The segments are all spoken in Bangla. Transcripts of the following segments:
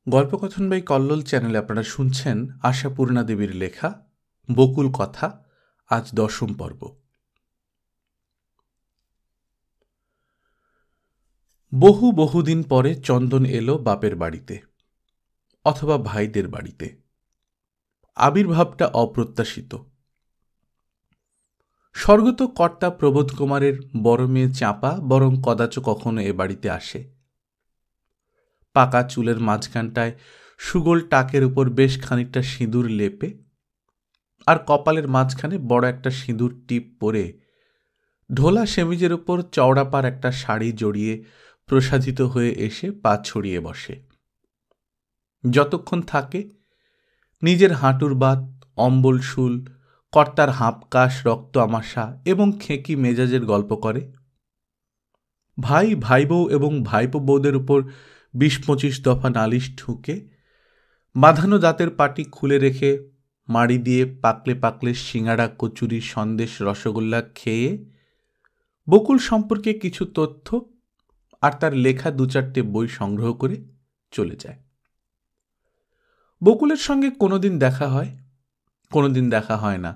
গল্পকথন বাই কল্লোল চ্যানেলে আপনারা শুনছেন আশাপূর্ণা দেবীর লেখা বকুল কথা। আজ 10ম পর্ব। বহুদিন পরে চন্দন এলো বাপের বাড়িতে, অথবা ভাইদের বাড়িতে। আবির্ভাবটা অপ্রত্যাশিত। স্বর্গত কর্তা প্রবোধ কুমারের বড় মেয়ে চাঁপা বরং কদাচ কখনো এ বাড়িতে আসে। পাকা চুলের মাঝখানটায় সুগোল টাকের উপর বেশ খানিকটা সিঁদুর লেপে, আর কপালের মাঝখানে বড় একটা সিঁদুর টিপ পরে ঢোলা সেমিজের উপর চওড়াপার একটা শাড়ি জড়িয়ে প্রসাদিত হয়ে এসে পা ছড়িয়ে বসে। যতক্ষণ থাকে নিজের হাঁটুর বাত, অম্বল শুল, কর্তার হাঁপকাশ, রক্ত আমাশা এবং খেঁকি মেজাজের গল্প করে। ভাই বউ এবং ভাইপো বউদের উপর 20-25 দফা নালিশ ঠুকে বাঁধানো দাঁতের পাটি খুলে রেখে মাড়ি দিয়ে পাকলে সিঙাড়া, কচুরি, সন্দেশ, রসগোল্লা খেয়ে বকুল সম্পর্কে কিছু তথ্য আর তার লেখা 2-4টে বই সংগ্রহ করে চলে যায়। বকুলের সঙ্গে কোনোদিন দেখা হয়, কোনোদিন দেখা হয় না।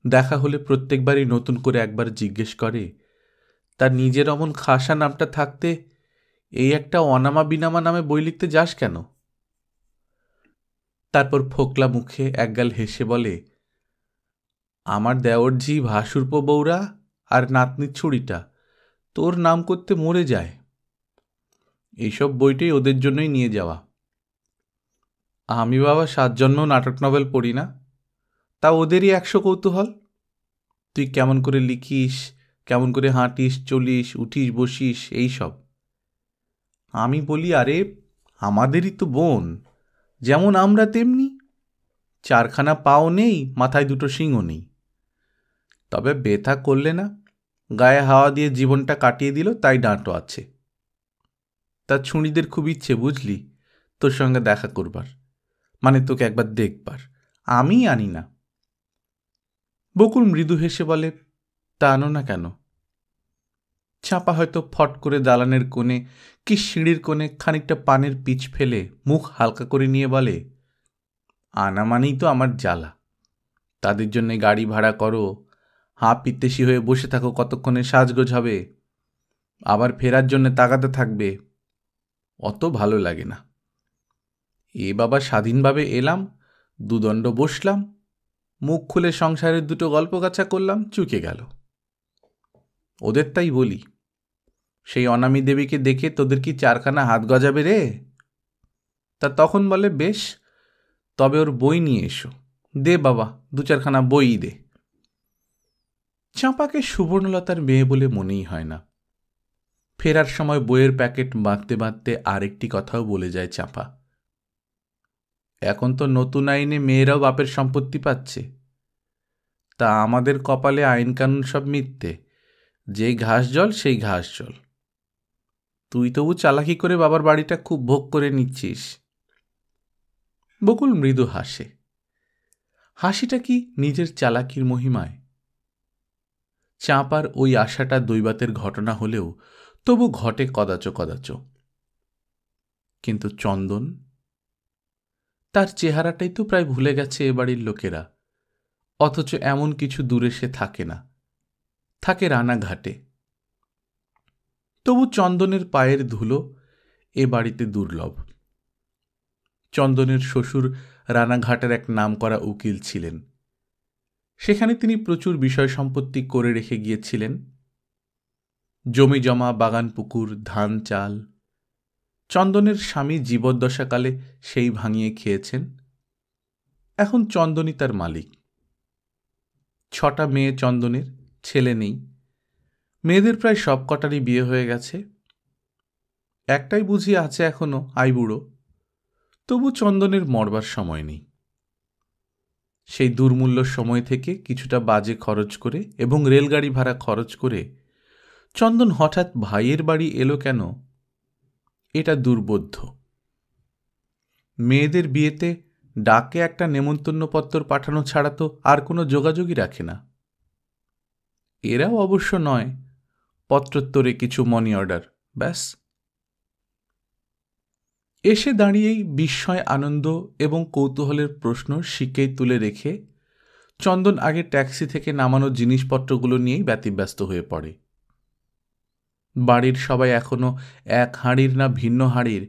দেখা হলে প্রত্যেকবারই নতুন করে একবার জিজ্ঞেস করে, তার নিজের অমন খাসা নামটা থাকতে এই একটা অনামা বিনামা নামে বই লিখতে যাস কেন? তারপর ফোকলা মুখে একগাল হেসে বলে, আমার দেওরঝি, ভাসুরপো বউরা আর নাতনির ছুরিটা তোর নাম করতে মরে যায়। এইসব বইটাই ওদের জন্যই নিয়ে যাওয়া। আমি বাবা 7 জন্মেও নাটক নভেল পড়ি না, তা ওদেরই 100 কৌতূহল। তুই কেমন করে লিখিস, কেমন করে হাঁটিস, চলিস, উঠিস, বসিস, এই সব। আমি বলি, আরে আমাদেরই তো বোন, যেমন আমরা তেমনি। 4খানা পাও নেই, মাথায় 2টো শিংও নেই, তবে বেথা করলে না, গায়ে হাওয়া দিয়ে জীবনটা কাটিয়ে দিল, তাই ডাঁটো আছে। তার ছুঁড়িদের খুব ইচ্ছে বুঝলি তোর সঙ্গে দেখা করবার, মানে তোকে একবার দেখবার। আমি আনি না। বকুল মৃদু হেসে বলে, তা আনো না কেন? চাপা হয়তো ফট করে দালানের কোণে কি সিঁড়ির কোণে খানিকটা পানের পিচ ফেলে মুখ হালকা করে নিয়ে বলে, আনা মানেই তো আমার জ্বালা। তাদের জন্যে গাড়ি ভাড়া করো, হাঁ পিত্তেশি হয়ে বসে থাকো, কতক্ষণে সাজগোজ হবে, আবার ফেরার জন্যে তাগাতে থাকবে। অত ভালো লাগে না। এ বাবা স্বাধীনভাবে এলাম, 2 দণ্ড বসলাম, মুখ খুলে সংসারের 2টো গল্প গাছা করলাম, চুকে গেল। ওদের তাই বলি, সেই অনামী দেবীকে দেখে তোদের কি 4খানা হাত গজাবে রে? তা তখন বলে, বেশ, তবে ওর বই নিয়ে এসো। দে বাবা, 2-4খানা বই দে। চাঁপাকে সুবর্ণলতার মেয়ে বলে মনেই হয় না। ফেরার সময় বইয়ের প্যাকেট বাঁধতে আরেকটি কথাও বলে যায় চাঁপা, এখন তো নতুন আইনে মেয়েরাও বাপের সম্পত্তি পাচ্ছে। তা আমাদের কপালে আইন কানুন সব মিথ্যে, যেই ঘাস জল সেই ঘাস জল। তুই তবু চালাকি করে বাবার বাড়িটা খুব ভোগ করে নিচ্ছিস। বকুল মৃদু হাসে। হাসিটা কি নিজের চালাকির মহিমায়? চাঁপার ওই আশাটা দৈবাতের ঘটনা হলেও তবু ঘটে কদাচ। কিন্তু চন্দন, তার চেহারাটাই তো প্রায় ভুলে গেছে এ বাড়ির লোকেরা, অথচ এমন কিছু দূরে সে থাকে না, থাকে রানাঘাটে। তবু চন্দনের পায়ের ধুলো এ বাড়িতে দুর্লভ। চন্দনের শ্বশুর রানাঘাটের এক নামকরা উকিল ছিলেন। সেখানে তিনি প্রচুর বিষয় সম্পত্তি করে রেখে গিয়েছিলেন, জমি জমা, বাগান পুকুর, ধান চাল। চন্দনের স্বামী জীবদ্দশাকালে সেই ভাঙিয়ে খেয়েছেন। এখন চন্দনই তার মালিক। 6টা মেয়ে চন্দনের, ছেলে নেই। মেয়েদের প্রায় সব কটারই বিয়ে হয়ে গেছে, একটাই বুঝি আছে এখনো, আইবুড়ো। তবু চন্দনের মরবার সময় নেই। সেই দুর্মূল্য সময় থেকে কিছুটা বাজে খরচ করে এবং রেলগাড়ি ভাড়া খরচ করে চন্দন হঠাৎ ভাইয়ের বাড়ি এলো কেন, এটা দুর্বোধ্য। মেয়েদের বিয়েতে ডাকে একটা নেমন্তন্নপত্র পাঠানো ছাড়া তো আর কোনো যোগাযোগই রাখে না। এরাও অবশ্য নয়, পত্রোত্তরে কিছু মানি অর্ডার, ব্যাস। এসে দাঁড়িয়েই বিস্ময়, আনন্দ এবং কৌতূহলের প্রশ্ন শিকেই তুলে রেখে চন্দন আগে ট্যাক্সি থেকে নামানো জিনিসপত্রগুলো নিয়েই ব্যতিব্যস্ত হয়ে পড়ে। বাড়ির সবাই এখনো এক হাঁড়ির না ভিন্ন হাঁড়ির,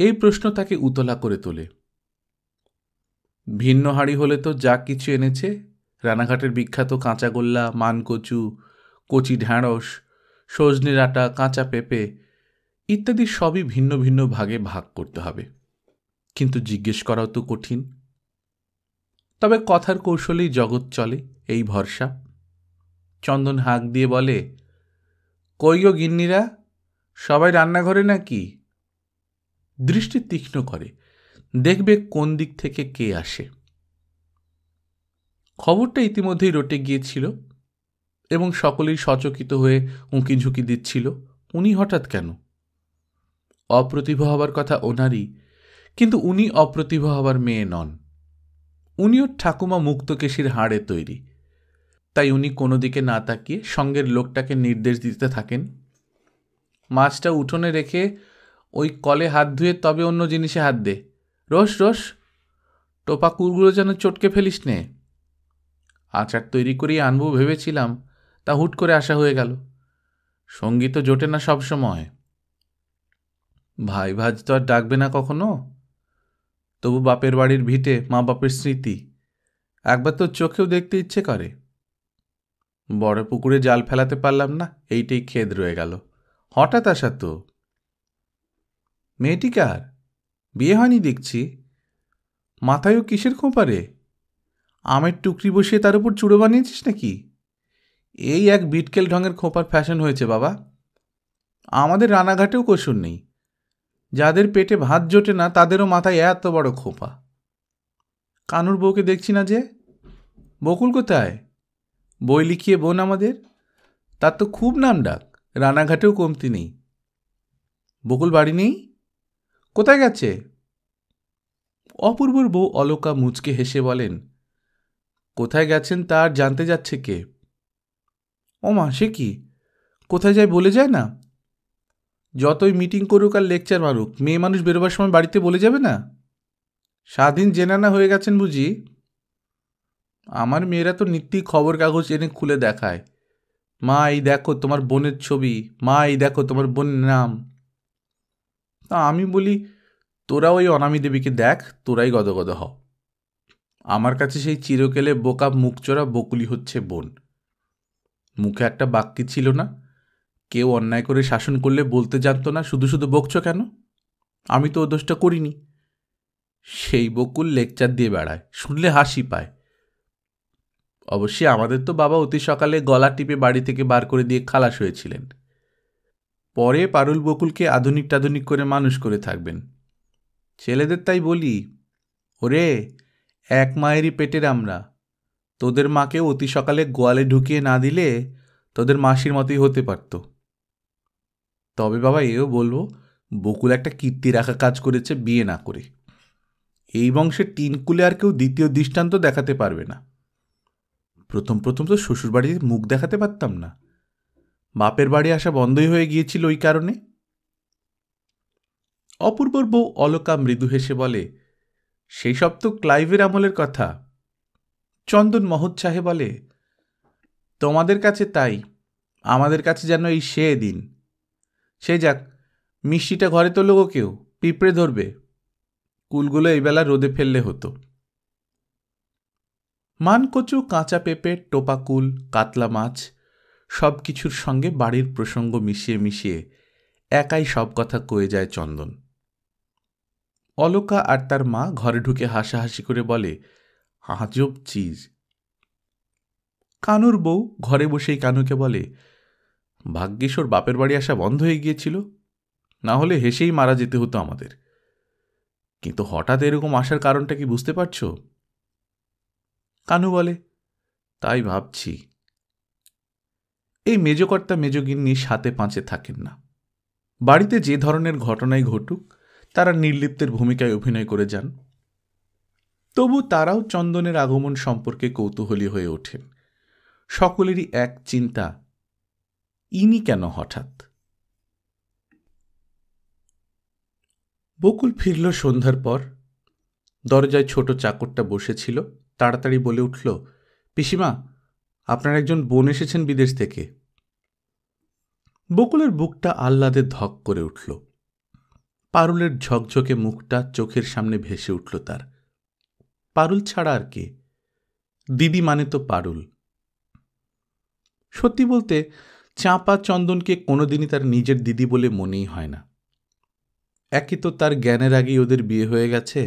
এই প্রশ্ন তাকে উতলা করে তোলে। ভিন্ন হাঁড়ি হলে তো যা কিছু এনেছে, রানাঘাটের বিখ্যাত কাঁচাগোল্লা, মানকচু, কচি ঢ্যাঁড়স, সজনে ডাঁটা, কাঁচা পেঁপে ইত্যাদি সবই ভিন্ন ভিন্ন ভাগে ভাগ করতে হবে। কিন্তু জিজ্ঞেস করাও তো কঠিন। তবে কথার কৌশলেই জগৎ চলে, এই ভরসা। চন্দন হাঁক দিয়ে বলে, কই গো গিন্নিরা, সবাই রান্নাঘরে নাকি? দৃষ্টি তীক্ষ্ণ করে, দেখবে কোন দিক থেকে কে আসে। খবরটা ইতিমধ্যেই রটে গিয়েছিল এবং সকলেই সচকিত হয়ে উঁকি ঝুঁকি দিচ্ছিল, উনি হঠাৎ কেন? অপ্রতিভা হবার কথা ওনারই, কিন্তু উনি অপ্রতিভা হবার মেয়ে নন। উনিও ঠাকুমা মুক্তকেশীর হাড়ে তৈরি। তাই উনি কোনো দিকে না তাকিয়ে সঙ্গের লোকটাকে নির্দেশ দিতে থাকেন, মাছটা উঠোনে রেখে ওই কলে হাত ধুয়ে তবে অন্য জিনিসে হাত দে। রোস রোস, টোপা কুলগুলো যেন চটকে ফেলিস নে। আচার তৈরি করেই আনবো ভেবেছিলাম, তা হুট করে আসা হয়ে গেল। সঙ্গী তো জোটে না সব সময়। ভাই ভাজ তো আর ডাকবে না কখনো, তবু বাপের বাড়ির ভিটে মা বাপের স্মৃতি একবার তো চোখেও দেখতে ইচ্ছে করে। বড় পুকুরে জাল ফেলাতে পারলাম না, এইটাই খেদ রয়ে গেল। হঠাৎ আসা তো। মেয়েটি কার? বিয়ে হয়নি দেখছি। মাথায়ও কিসের খোঁপারে? আমের টুকরি বসিয়ে তার উপর চূড়ো বানিয়েছিস নাকি? এই এক বিটকেল ঢঙের খোঁপার ফ্যাশন হয়েছে বাবা। আমাদের রানাঘাটেও কসুর নেই, যাদের পেটে ভাত জোটে না তাদেরও মাথায় এত বড় খোঁপা। কানুর বউকে দেখছি না যে। বকুল কোথায়? বই লিখিয়ে বোন আমাদের, তার তো খুব নাম ডাক, রানাঘাটেও কমতি নেই। বকুল বাড়ি নেই? কোথায় গেছে? অপূর্বর বউ অলকা মুচকে হেসে বলেন, কোথায় গেছেন তার জানতে যাচ্ছে কে? ও মা, সে কি? কোথায় যায় বলে যায় না? যতই মিটিং করুক আর লেকচার মারুক, মেয়ে মানুষ বেরোবার সময় বাড়িতে বলে যাবে না? স্বাধীন জেনানা হয়ে গেছেন বুঝি? আমার মেয়েরা তো নিত্যই খবর কাগজ এনে খুলে দেখায়, মা এই দেখো তোমার বোনের ছবি, মা এই দেখো তোমার বোনের নাম। তা আমি বলি, তোরা ওই অনামী দেবীকে দেখ, তোরাই গদগদ হ। আমার কাছে সেই চিরকেলে বোকা মুখচোরা বকুলি হচ্ছে বোন। মুখে একটা বাক্যি ছিল না, কেউ অন্যায় করে শাসন করলে বলতে জানতো না, শুধু শুধু বকছ কেন? আমি তো ও দোষটা করিনি। সেই বকুল লেকচার দিয়ে বেড়ায়, শুনলে হাসি পায়। অবশ্যই আমাদের তো বাবা অতি সকালে গলা টিপে বাড়ি থেকে বার করে দিয়ে খালাস হয়েছিলেন। পরে পারুল বকুলকে আধুনিক টাধুনিক করে মানুষ করে থাকবেন। ছেলেদের তাই বলি, ওরে এক মায়েরই পেটের আমরা, তোদের মাকে অতি সকালে গোয়ালে ঢুকিয়ে না দিলে তোদের মাসির মতোই হতে পারত। তবে বাবা এও বলবো, বকুল একটা কীর্তি রাখা কাজ করেছে বিয়ে না করে। এই বংশের টিনকুলে আর কেউ দ্বিতীয় দৃষ্টান্ত দেখাতে পারবে না। প্রথম প্রথম তো শ্বশুরবাড়ির মুখ দেখাতে পারতাম না, বাপের বাড়ি আসা বন্ধই হয়ে গিয়েছিল ওই কারণে। অপূর্বর বউ অলকা মৃদু হেসে বলে, সেই সব তো ক্লাইভের আমলের কথা। চন্দন মহোৎসাহে বলে, তোমাদের কাছে তাই, আমাদের কাছে যেন এই সে দিন। সে যাক, মিষ্টিটা ঘরে তোলো গো, কেউ পিঁপড়ে ধরবে। কুলগুলো এই বেলা রোদে ফেললে হতো। মানকচু, কাঁচা পেঁপে, টোপা কুল, কাতলা মাছ সব কিছুর সঙ্গে বাড়ির প্রসঙ্গ মিশিয়ে মিশিয়ে একাই সব কথা কয়ে যায় চন্দন। অলকা আর তার মা ঘরে ঢুকে হাসাহাসি করে বলে, আজব চিজ। কানুর বউ ঘরে বসেই কানুকে বলে, ভাগ্যিস ওর বাপের বাড়ি আসা বন্ধ হয়ে গিয়েছিল, না হলে হেসেই মারা যেতে হতো আমাদের। কিন্তু হঠাৎ এরকম আসার কারণটা কি বুঝতে পারছ? কানু বলে, তাই ভাবছি। এই মেজকর্তা মেজগিন্নি সাথে পাঁচে থাকেন না। বাড়িতে যে ধরনের ঘটনাই ঘটুক তারা নির্লিপ্তের ভূমিকায় অভিনয় করে যান। তবু তারাও চন্দনের আগমন সম্পর্কে কৌতূহলী হয়ে ওঠেন। সকলেরই এক চিন্তা, ইনি কেন হঠাৎ? বকুল ফিরল সন্ধ্যার পর। দরজায় ছোট চাকরটা বসেছিল। তাড়াতাড়ি বলে উঠল, পিসিমা, আপনার একজন বোন এসেছেন বিদেশ থেকে। বকুলের বুকটা আহ্লাদে ধক করে উঠল। পারুলের ঝকঝকে মুখটা চোখের সামনে ভেসে উঠল তার। পারুল ছাড়া আর কে? দিদি মানে তো পারুল। সত্যি বলতে চাঁপা চন্দনকে কোনোদিনই তার নিজের দিদি বলে মনেই হয় না। একই তো তার জ্ঞানের আগেই ওদের বিয়ে হয়ে গেছে।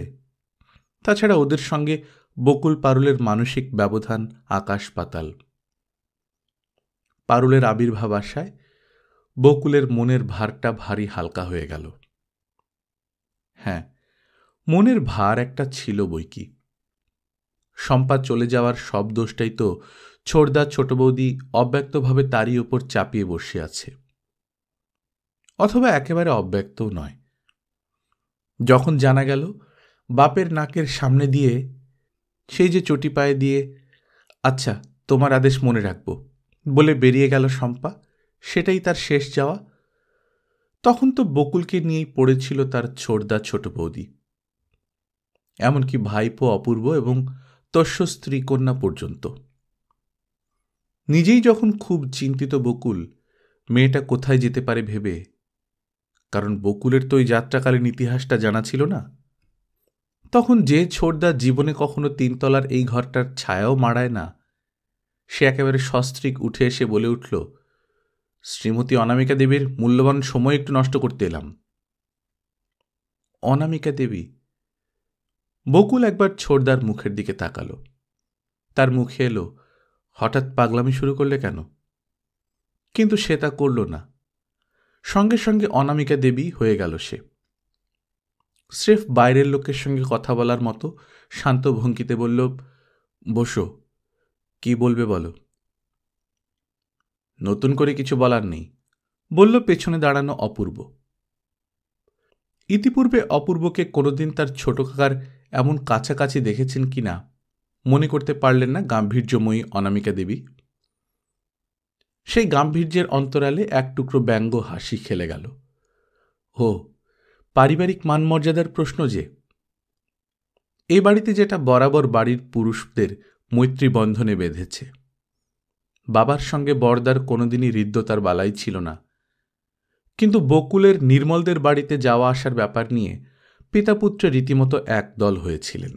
তাছাড়া ওদের সঙ্গে বকুল পারুলের মানসিক ব্যবধান আকাশ পাতাল। পারুলের আবির্ভাব আসায় বকুলের মনের ভারটা ভারী হালকা হয়ে গেল। হ্যাঁ, মনের ভার একটা ছিল বইকি। শম্পা চলে যাওয়ার সব দোষটাই তো ছোড়দা ছোট বৌদি অব্যক্তভাবে তারই ওপর চাপিয়ে বসে আছে। অথবা একেবারে অব্যক্তও নয়। যখন জানা গেল বাপের নাকের সামনে দিয়ে সেই যে চটি পায়ে দিয়ে আচ্ছা তোমার আদেশ মনে রাখব বলে বেরিয়ে গেল শম্পা, সেটাই তার শেষ যাওয়া, তখন তো বকুলকে নিয়েই পড়েছিল তার ছোড়দা ছোট বৌদি, এমনকি ভাইপো অপূর্ব এবং তস্য স্ত্রী কন্যা পর্যন্ত। নিজেই যখন খুব চিন্তিত বকুল মেয়েটা কোথায় যেতে পারে ভেবে, কারণ বকুলের তো ওই যাত্রাকালীন ইতিহাসটা জানা ছিল না, তখন যে ছোড়দা জীবনে কখনো তিনতলার এই ঘরটার ছায়াও মাড়ায় না, সে একেবারে সস্ত্রীক উঠে এসে বলে উঠল, শ্রীমতী অনামিকা দেবীর মূল্যবান সময় একটু নষ্ট করতে এলাম। অনামিকা দেবী? বকুল একবার ছোড়দার মুখের দিকে তাকালো। তার মুখে এলো, হঠাৎ পাগলামি শুরু করলে কেন? কিন্তু সে তা করল না। সঙ্গে সঙ্গে অনামিকা দেবী হয়ে গেল সে। স্রেফ বাইরের লোকের সঙ্গে কথা বলার মতো শান্ত ভঙ্গিতে বলল, বসো, কি বলবে বলো। নতুন করে কিছু বলার নেই, বলল পেছনে দাঁড়ানো অপূর্ব। ইতিপূর্বে অপূর্বকে কোনোদিন তার ছোট কাকার এমন কাছাকাছি দেখেছেন কিনা মনে করতে পারলেন না গাম্ভীর্যময়ী অনামিকা দেবী। সেই গাম্ভীর্যের অন্তরালে এক টুকরো ব্যঙ্গ হাসি খেলে গেল। ও, পারিবারিক মানমর্যাদার প্রশ্ন যে। এই বাড়িতে যেটা বরাবর বাড়ির পুরুষদের মৈত্রী বন্ধনে বেঁধেছে। বাবার সঙ্গে বরদার কোনোদিনই হৃদ্যতার বালাই ছিল না, কিন্তু বকুলের নির্মলদের বাড়িতে যাওয়া আসার ব্যাপার নিয়ে পিতাপুত্র রীতিমতো এক দল হয়েছিলেন।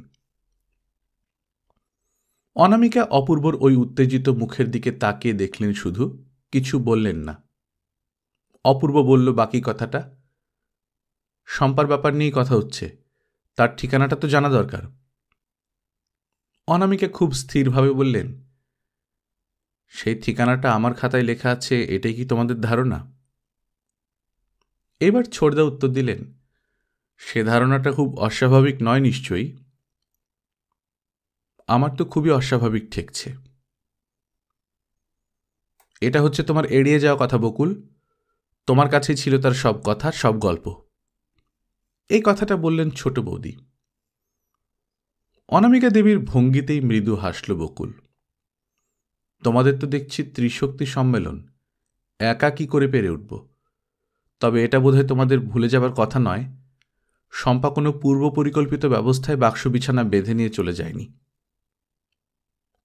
অনামিকা অপূর্বর ওই উত্তেজিত মুখের দিকে তাকিয়ে দেখলেন শুধু, কিছু বললেন না। অপূর্ব বলল বাকি কথাটা, শম্পার ব্যাপার নিয়েই কথা হচ্ছে, তার ঠিকানাটা তো জানা দরকার। অনামিকা খুব স্থিরভাবে বললেন, সেই ঠিকানাটা আমার খাতায় লেখা আছে, এটাই কি তোমাদের ধারণা? এবার ছোড়দা উত্তর দিলেন, সে ধারণাটা খুব অস্বাভাবিক নয় নিশ্চয়ই। আমার তো খুবই অস্বাভাবিক ঠেকছে। এটা হচ্ছে তোমার এড়িয়ে যাওয়া কথা বকুল, তোমার কাছেই ছিল তার সব কথা, সব গল্প। এই কথাটা বললেন ছোট বৌদি। অনামিকা দেবীর ভঙ্গিতেই মৃদু হাসল বকুল। তোমাদের তো দেখছি ত্রিশক্তি সম্মেলন, একা কি করে পেরে উঠব? তবে এটা বোধহয় তোমাদের ভুলে যাবার কথা নয়, শম্পা কোনো পূর্ব পরিকল্পিত ব্যবস্থায় বাক্স বিছানা বেঁধে নিয়ে চলে যায়নি।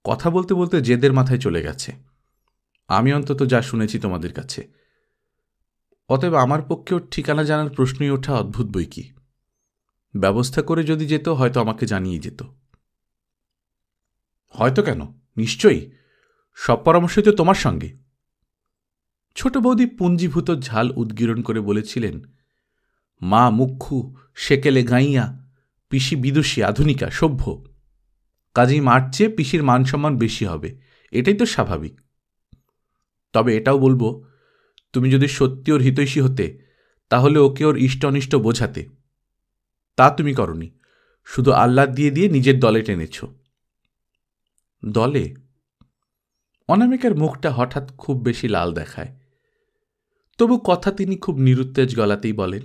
কথা বলতে বলতে জেদের মাথায় চলে গেছে, আমি অন্তত যা শুনেছি তোমাদের কাছে। অতএব আমার পক্ষেও ঠিকানা জানার প্রশ্নই ওঠা অদ্ভুত বই কি। ব্যবস্থা করে যদি যেত হয়তো আমাকে জানিয়ে যেত। হয়তো কেন, নিশ্চয়ই, সব পরামর্শই তো তোমার সঙ্গে। ছোট বৌদি পুঞ্জীভূত ঝাল উদ্গীরণ করে বলেছিলেন, মা মুখ্যু সেকেলে গাইয়া, পিসি বিদুষী আধুনিকা সভ্য, কাজেই মার চেয়ে পিসির মান সম্মান বেশি হবে, এটাই তো স্বাভাবিক। তবে এটাও বলবো, তুমি যদি সত্যি ওর হিতৈষী হতে তাহলে ওকে ওর ইষ্ট অনিষ্ট বোঝাতে। তা তুমি করনি, শুধু আহ্লাদ দিয়ে দিয়ে নিজের দলে টেনেছ। দলে? অনামিকার মুখটা হঠাৎ খুব বেশি লাল দেখায়, তবু কথা তিনি খুব নিরুত্তেজ গলাতেই বলেন,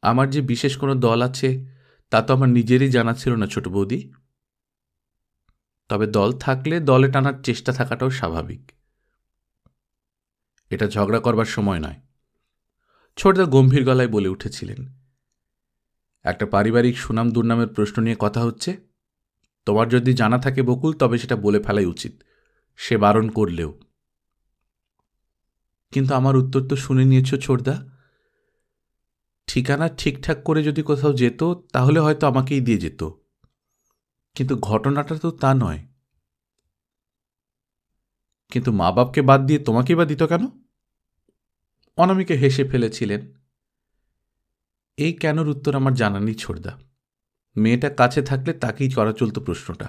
আমার যে বিশেষ কোনো দল আছে তা তো আমার নিজেরই জানা ছিল না ছোট বৌদি। তবে দল থাকলে দলে টানার চেষ্টা থাকাটাও স্বাভাবিক। এটা ঝগড়া করবার সময় নয়, ছোটদা গম্ভীর গলায় বলে উঠেছিলেন। একটা পারিবারিক সুনাম দুর্নামের প্রশ্ন নিয়ে কথা হচ্ছে। তোমার যদি জানা থাকে বকুল, তবে সেটা বলে ফেলাই উচিত, সে বারণ করলেও। কিন্তু আমার উত্তর তো শুনে নিয়েছ ছোটদা। ঠিকানা ঠিকঠাক করে যদি কোথাও যেত তাহলে হয়তো আমাকেই দিয়ে যেত, কিন্তু ঘটনাটা তো তা নয়। কিন্তু মা বাপকে বাদ দিয়ে তোমাকেই বা দিত কেন? অনামিকা হেসে ফেলেছিলেন। এই কেনর উত্তর আমার জানা নেই ছোটদা। মেয়েটা কাছে থাকলে তাকেই করা চলত প্রশ্নটা।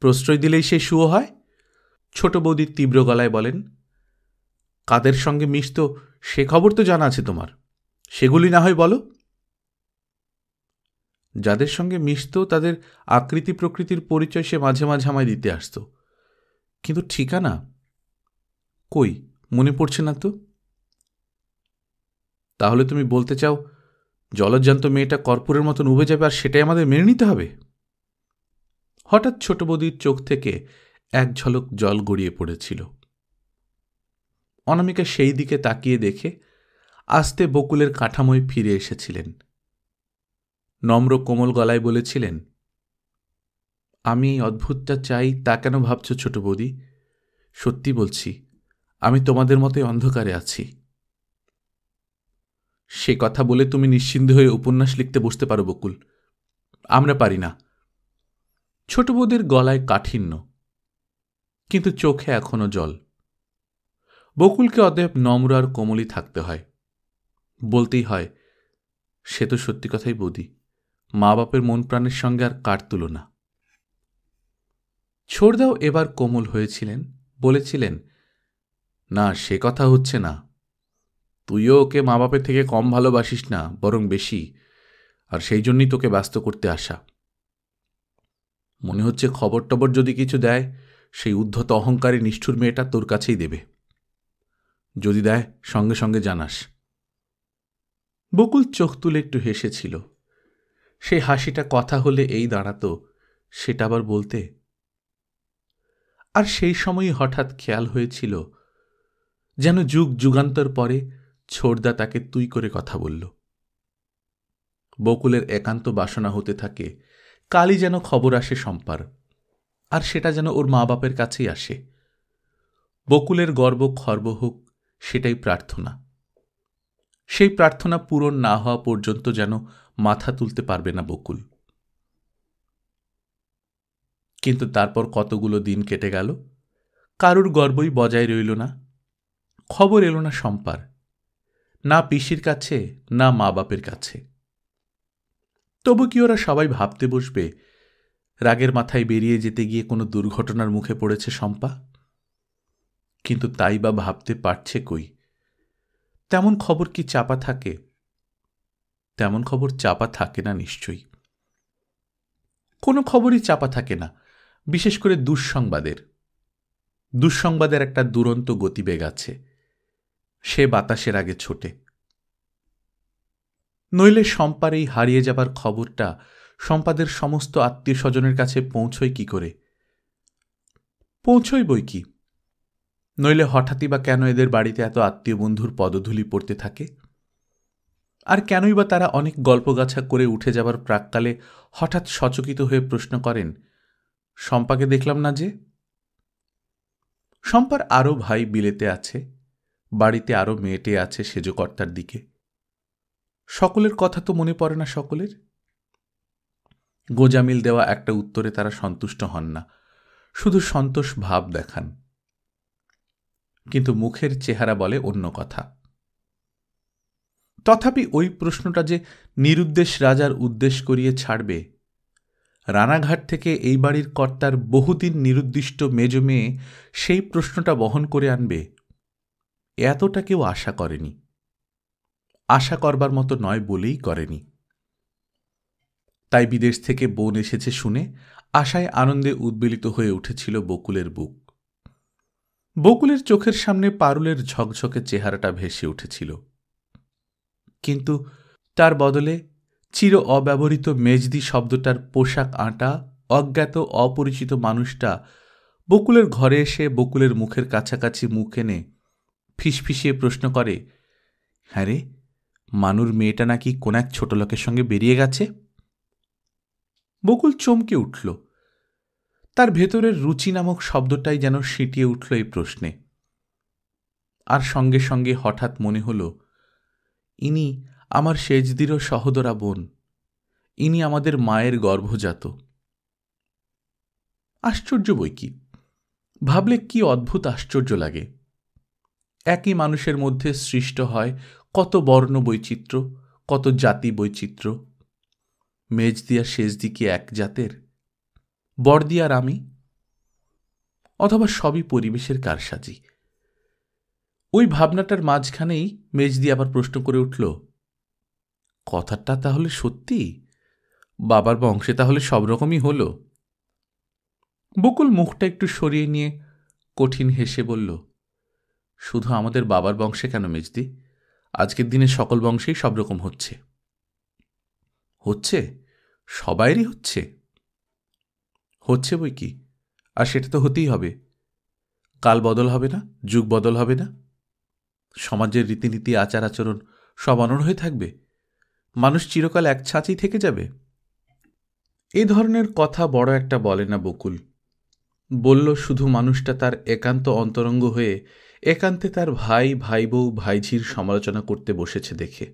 প্রশ্রয় দিলেই সে শুয়ো হয়? ছোট বৌদি তীব্র গলায় বলেন। কাদের সঙ্গে মিশত সে খবর তো জানা আছে তোমার, সেগুলি না হয় বলো। যাদের সঙ্গে মিশত তাদের আকৃতি প্রকৃতির পরিচয় সে মাঝে মাঝে আমায় দিতে আসত, কিন্তু ঠিকানা কই মনে পড়ছে না তো। তাহলে তুমি বলতে চাও জলজ্জান্ত মেয়েটা কর্পূরের মতন উবে যাবে আর সেটাই আমাদের মেনে নিতে হবে? হঠাৎ ছোট বৌদির চোখ থেকে এক ঝলক জল গড়িয়ে পড়েছিল। অনামিকা সেই দিকে তাকিয়ে দেখে আস্তে বকুলের কাঠামোয় ফিরে এসেছিলেন। নম্র কোমল গলায় বলেছিলেন, আমি এই অদ্ভুতটা চাই তা কেন ভাবছ ছোট বৌদি? সত্যি বলছি, আমি তোমাদের মতোই অন্ধকারে আছি। সে কথা বলে তুমি নিশ্চিন্ত হয়ে উপন্যাস লিখতে বসতে পারো বকুল, আমরা পারি না। ছোট বৌদির গলায় কাঠিন্য, কিন্তু চোখে এখনো জল। বকুলকে অতএব নম্র আর কোমলই থাকতে হয়। বলতেই হয়, সে তো সত্যি কথাই বৌদি, মা বাপের মন প্রাণের সঙ্গে আর কার তুলনা। ছোড়দাও এবার কোমল হয়েছিলেন, বলেছিলেন, না সে কথা হচ্ছে না, তুইও ওকে মা বাপের থেকে কম ভালোবাসিস না, বরং বেশি, আর সেই জন্যই তোকে ব্যস্ত করতে আসা। মনে হচ্ছে খবর টবর যদি কিছু দেয়, সেই উদ্ধত অহংকারী নিষ্ঠুর মেয়েটা তোর কাছেই দেবে। যদি দেয় সঙ্গে সঙ্গে জানাস। বকুল চোখ তুলে একটু হেসেছিল। সেই হাসিটা কথা হলে এই দাঁড়াত, সেটা আবার বলতে। আর সেই সময়ই হঠাৎ খেয়াল হয়েছিল যেন যুগ যুগান্তর পরে ছোড়দা তাকে তুই করে কথা বলল। বকুলের একান্ত বাসনা হতে থাকে কালই যেন খবর আসে শম্পার, আর সেটা যেন ওর মা বাপের কাছেই আসে। বকুলের গর্ব খর্ব হোক, সেটাই প্রার্থনা। সেই প্রার্থনা পূরণ না হওয়া পর্যন্ত যেন মাথা তুলতে পারবে না বকুল। কিন্তু তারপর কতগুলো দিন কেটে গেল, কারুর গর্বই বজায় রইল না। খবর এলো না শম্পার, না পিসির কাছে না মা বাপের কাছে। তবু কি ওরা সবাই ভাবতে বসবে রাগের মাথায় বেরিয়ে যেতে গিয়ে কোনো দুর্ঘটনার মুখে পড়েছে শম্পা? কিন্তু তাই বা ভাবতে পারছে কই? তেমন খবর কি চাপা থাকে? তেমন খবর চাপা থাকে না নিশ্চয়ই। কোনো খবরই চাপা থাকে না, বিশেষ করে দুঃসংবাদের। দুঃসংবাদের একটা দুরন্ত গতিবেগ আছে, সে বাতাসের আগে ছোটে। নইলে শম্পার এই হারিয়ে যাবার খবরটা শম্পাদের সমস্ত আত্মীয় স্বজনের কাছে পৌঁছয় কি করে? পৌঁছই বই কি, নইলে হঠাৎই বা কেন এদের বাড়িতে এত আত্মীয় বন্ধুর পদধূলি পড়তে থাকে? আর কেনই বা তারা অনেক গল্পগাছা করে উঠে যাবার প্রাক্কালে হঠাৎ সচকিত হয়ে প্রশ্ন করেন, শম্পাকে দেখলাম না যে? শম্পার আরও ভাই বিলেতে আছে, বাড়িতে আরও মেয়েটে আছে সেজকর্তার দিকে। সকলের কথা তো মনে পড়ে না সকলের। গোজামিল দেওয়া একটা উত্তরে তারা সন্তুষ্ট হন না, শুধু সন্তোষ ভাব দেখান, কিন্তু মুখের চেহারা বলে অন্য কথা। তথাপি ওই প্রশ্নটা যে নিরুদ্দেশ রাজার উদ্দেশ করিয়ে ছাড়বে, রানাঘাট থেকে এই বাড়ির কর্তার বহুদিন নিরুদ্দিষ্ট মেজ মেয়ে সেই প্রশ্নটা বহন করে আনবে, এতটা কেউ আশা করেনি। আশা করবার মতো নয় বলেই করেনি। তাই বিদেশ থেকে বোন এসেছে শুনে আশায় আনন্দে উদ্বেলিত হয়ে উঠেছিল বকুলের বুক। বকুলের চোখের সামনে পারুলের ঝকঝকে চেহারাটা ভেসে উঠেছিল, কিন্তু তার বদলে চির অব্যবহৃত মেজদি শব্দটার পোশাক আঁটা অজ্ঞাত অপরিচিত মানুষটা বকুলের ঘরে এসে বকুলের মুখের কাছাকাছি মুখ এনে ফিসফিসিয়ে প্রশ্ন করে, হ্যাঁ রে, মানুর মেয়েটা নাকি কোন এক ছোট লোকের সঙ্গে বেরিয়ে গেছে। বকুল চমকে উঠল। তার ভেতরের রুচি নামক শব্দটাই যেন সিঁটিয়ে উঠল এই প্রশ্নে। আর সঙ্গে সঙ্গে হঠাৎ মনে হল, ইনি আমার সেজদিরও সহোদরা বোন, ইনি আমাদের মায়ের গর্ভজাত। আশ্চর্য বই কি, ভাবলে কি অদ্ভুত আশ্চর্য লাগে। একই মানুষের মধ্যে সৃষ্ট হয় কত বর্ণ বৈচিত্র্য, কত জাতি বৈচিত্র্য। মেজদি আর শেষদি কি এক জাতের? বড়দি আর আমি? অথবা সবই পরিবেশের কারসাজি? ওই ভাবনাটার মাঝখানেই মেজদি আবার প্রশ্ন করে উঠল, কথাটা তাহলে সত্যি? বাবার বংশে তাহলে সব রকমই হল? বকুল মুখটা একটু সরিয়ে নিয়ে কঠিন হেসে বলল, শুধু আমাদের বাবার বংশে কেন মেজদি, আজকের দিনে সকল বংশেই সব রকম হচ্ছে। হচ্ছে? সবাইরই হচ্ছে? হচ্ছে বই কি, আর সেটা তো হতেই হবে। কাল বদল হবে না, যুগ বদল হবে না, সমাজের রীতিনীতি আচার আচরণ সব অনড় হয়ে থাকবে, মানুষ চিরকাল এক ছাঁচেই থেকে যাবে। এই ধরনের কথা বড় একটা বলে না বকুল। বলল শুধু মানুষটা তার একান্ত অন্তরঙ্গ হয়ে একান্তে তার ভাই, ভাই বউ, ভাইঝির সমালোচনা করতে বসেছে দেখে।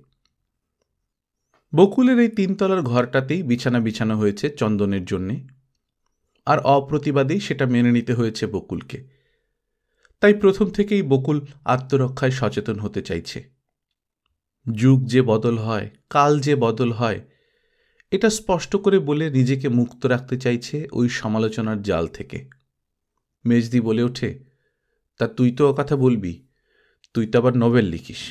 বকুলের এই 3 তলার ঘরটাতেই বিছানা বিছানো হয়েছে চন্দনের জন্যে, আর অপ্রতিবাদেই সেটা মেনে নিতে হয়েছে বকুলকে। তাই প্রথম থেকেই বকুল আত্মরক্ষায় সচেতন হতে চাইছে। যুগ যে বদল হয়, কাল যে বদল হয়, এটা স্পষ্ট করে বলে নিজেকে মুক্ত রাখতে চাইছে ওই সমালোচনার জাল থেকে। মেজদি বলে ওঠে, তা তুই তো ও কথা বলবি, তুই তো আবার নোবেল লিখিস।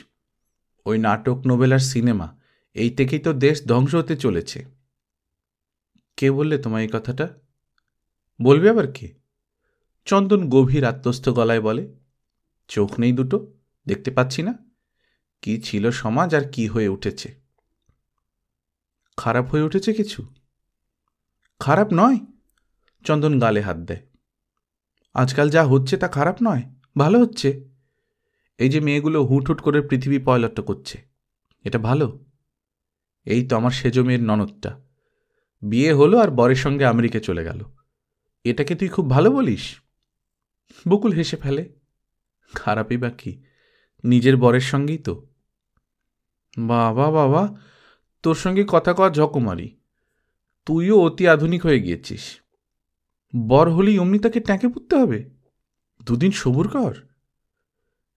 ওই নাটক, নোবেল আর সিনেমা, এই থেকেই তো দেশ ধ্বংস হতে চলেছে। কে বললে তোমায় এই কথাটা? বলবে আবার কে? চন্দন গভীর আত্মস্থ গলায় বলে, চোখ নেই দুটো, দেখতে পাচ্ছি না কি ছিল সমাজ আর কি হয়ে উঠেছে? খারাপ হয়ে উঠেছে কিছু? খারাপ নয়। চন্দন গালে হাত দেয়। আজকাল যা হচ্ছে তা খারাপ নয়, ভালো হচ্ছে। এই যে মেয়েগুলো হুট হুট করে পৃথিবী পয়লট্ট করছে, এটা ভালো। এই তো আমার সেজ মেয়ের ননদটা বিয়ে হলো আর বরের সঙ্গে আমেরিকা চলে গেল, এটাকে তুই খুব ভালো বলিস? বকুল হেসে ফেলে, খারাপই বা কি, নিজের বরের সঙ্গেই তো। বাবা বাবা, তোর সঙ্গে কথা কওয়া ঝকমারি, তুইও অতি আধুনিক হয়ে গিয়েছিস। বর হলেই অমনি তাকে ট্যাঁকে পুঁততে হবে? দুদিন সবুর কর,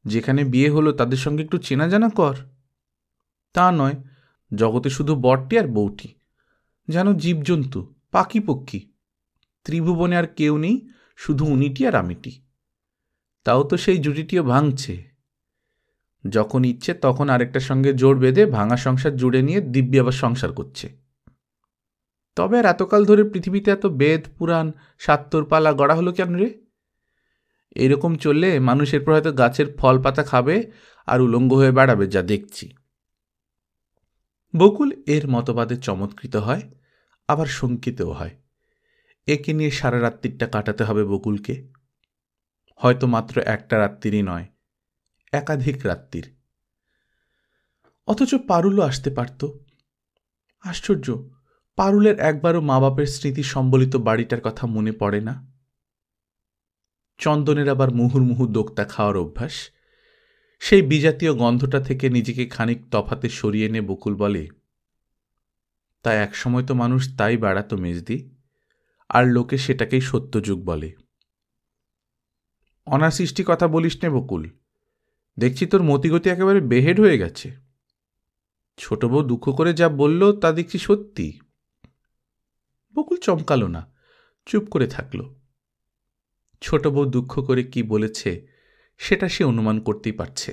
যেখানে বিয়ে হলো তাদের সঙ্গে একটু চেনা জানা কর। তা নয়, জগতে শুধু বরটি আর বউটি, যেন জীবজন্তু, পাখি পক্ষী, ত্রিভুবনে আর কেউ নেই, শুধু উনিটি আর আমিটি। তাও তো সেই জুটিটিও ভাঙছে, যখন ইচ্ছে তখন আরেকটার সঙ্গে জোড় বেঁধে ভাঙা সংসার জুড়ে নিয়ে দিব্যি আবার সংসার করছে। তবে আর এতকাল ধরে পৃথিবীতে এত বেদ পুরাণ সাত্তর পালা গড়া হলো কেন রে? এইরকম চললে মানুষের পর হয়তো গাছের ফল পাতা খাবে আর উলঙ্গ হয়ে বেড়াবে, যা দেখছি। বকুল এর মতবাদে চমৎকৃত হয়, আবার শঙ্কিতও হয়। একে নিয়ে সারা রাত্রিটা কাটাতে হবে বকুলকে, হয়তো মাত্র একটা রাত্রিরই নয়, একাধিক রাত্রির। অথচ পারুলও আসতে পারত। আশ্চর্য, পারুলের একবারও মা বাপের স্মৃতি সম্বলিত বাড়িটার কথা মনে পড়ে না। চন্দনের আবার মুহুর্মুহু দোক্তা খাওয়ার অভ্যাস, সেই বিজাতীয় গন্ধটা থেকে নিজেকে খানিক তফাতে সরিয়ে এনে বকুল বলে, তাই একসময় তো মানুষ তাই বেড়াতো মেজদি, আর লোকে সেটাকেই সত্যযুগ বলে। অনাসৃষ্টি কথা বলিস নে বকুল, দেখছি তোর মতিগতি একেবারে বেহেড হয়ে গেছে। ছোট বউ দুঃখ করে যা বলল তা দেখছি সত্যি। বকুল চমকালো না, চুপ করে থাকল। ছোট বউ দুঃখ করে কি বলেছে সেটা সে অনুমান করতেই পারছে।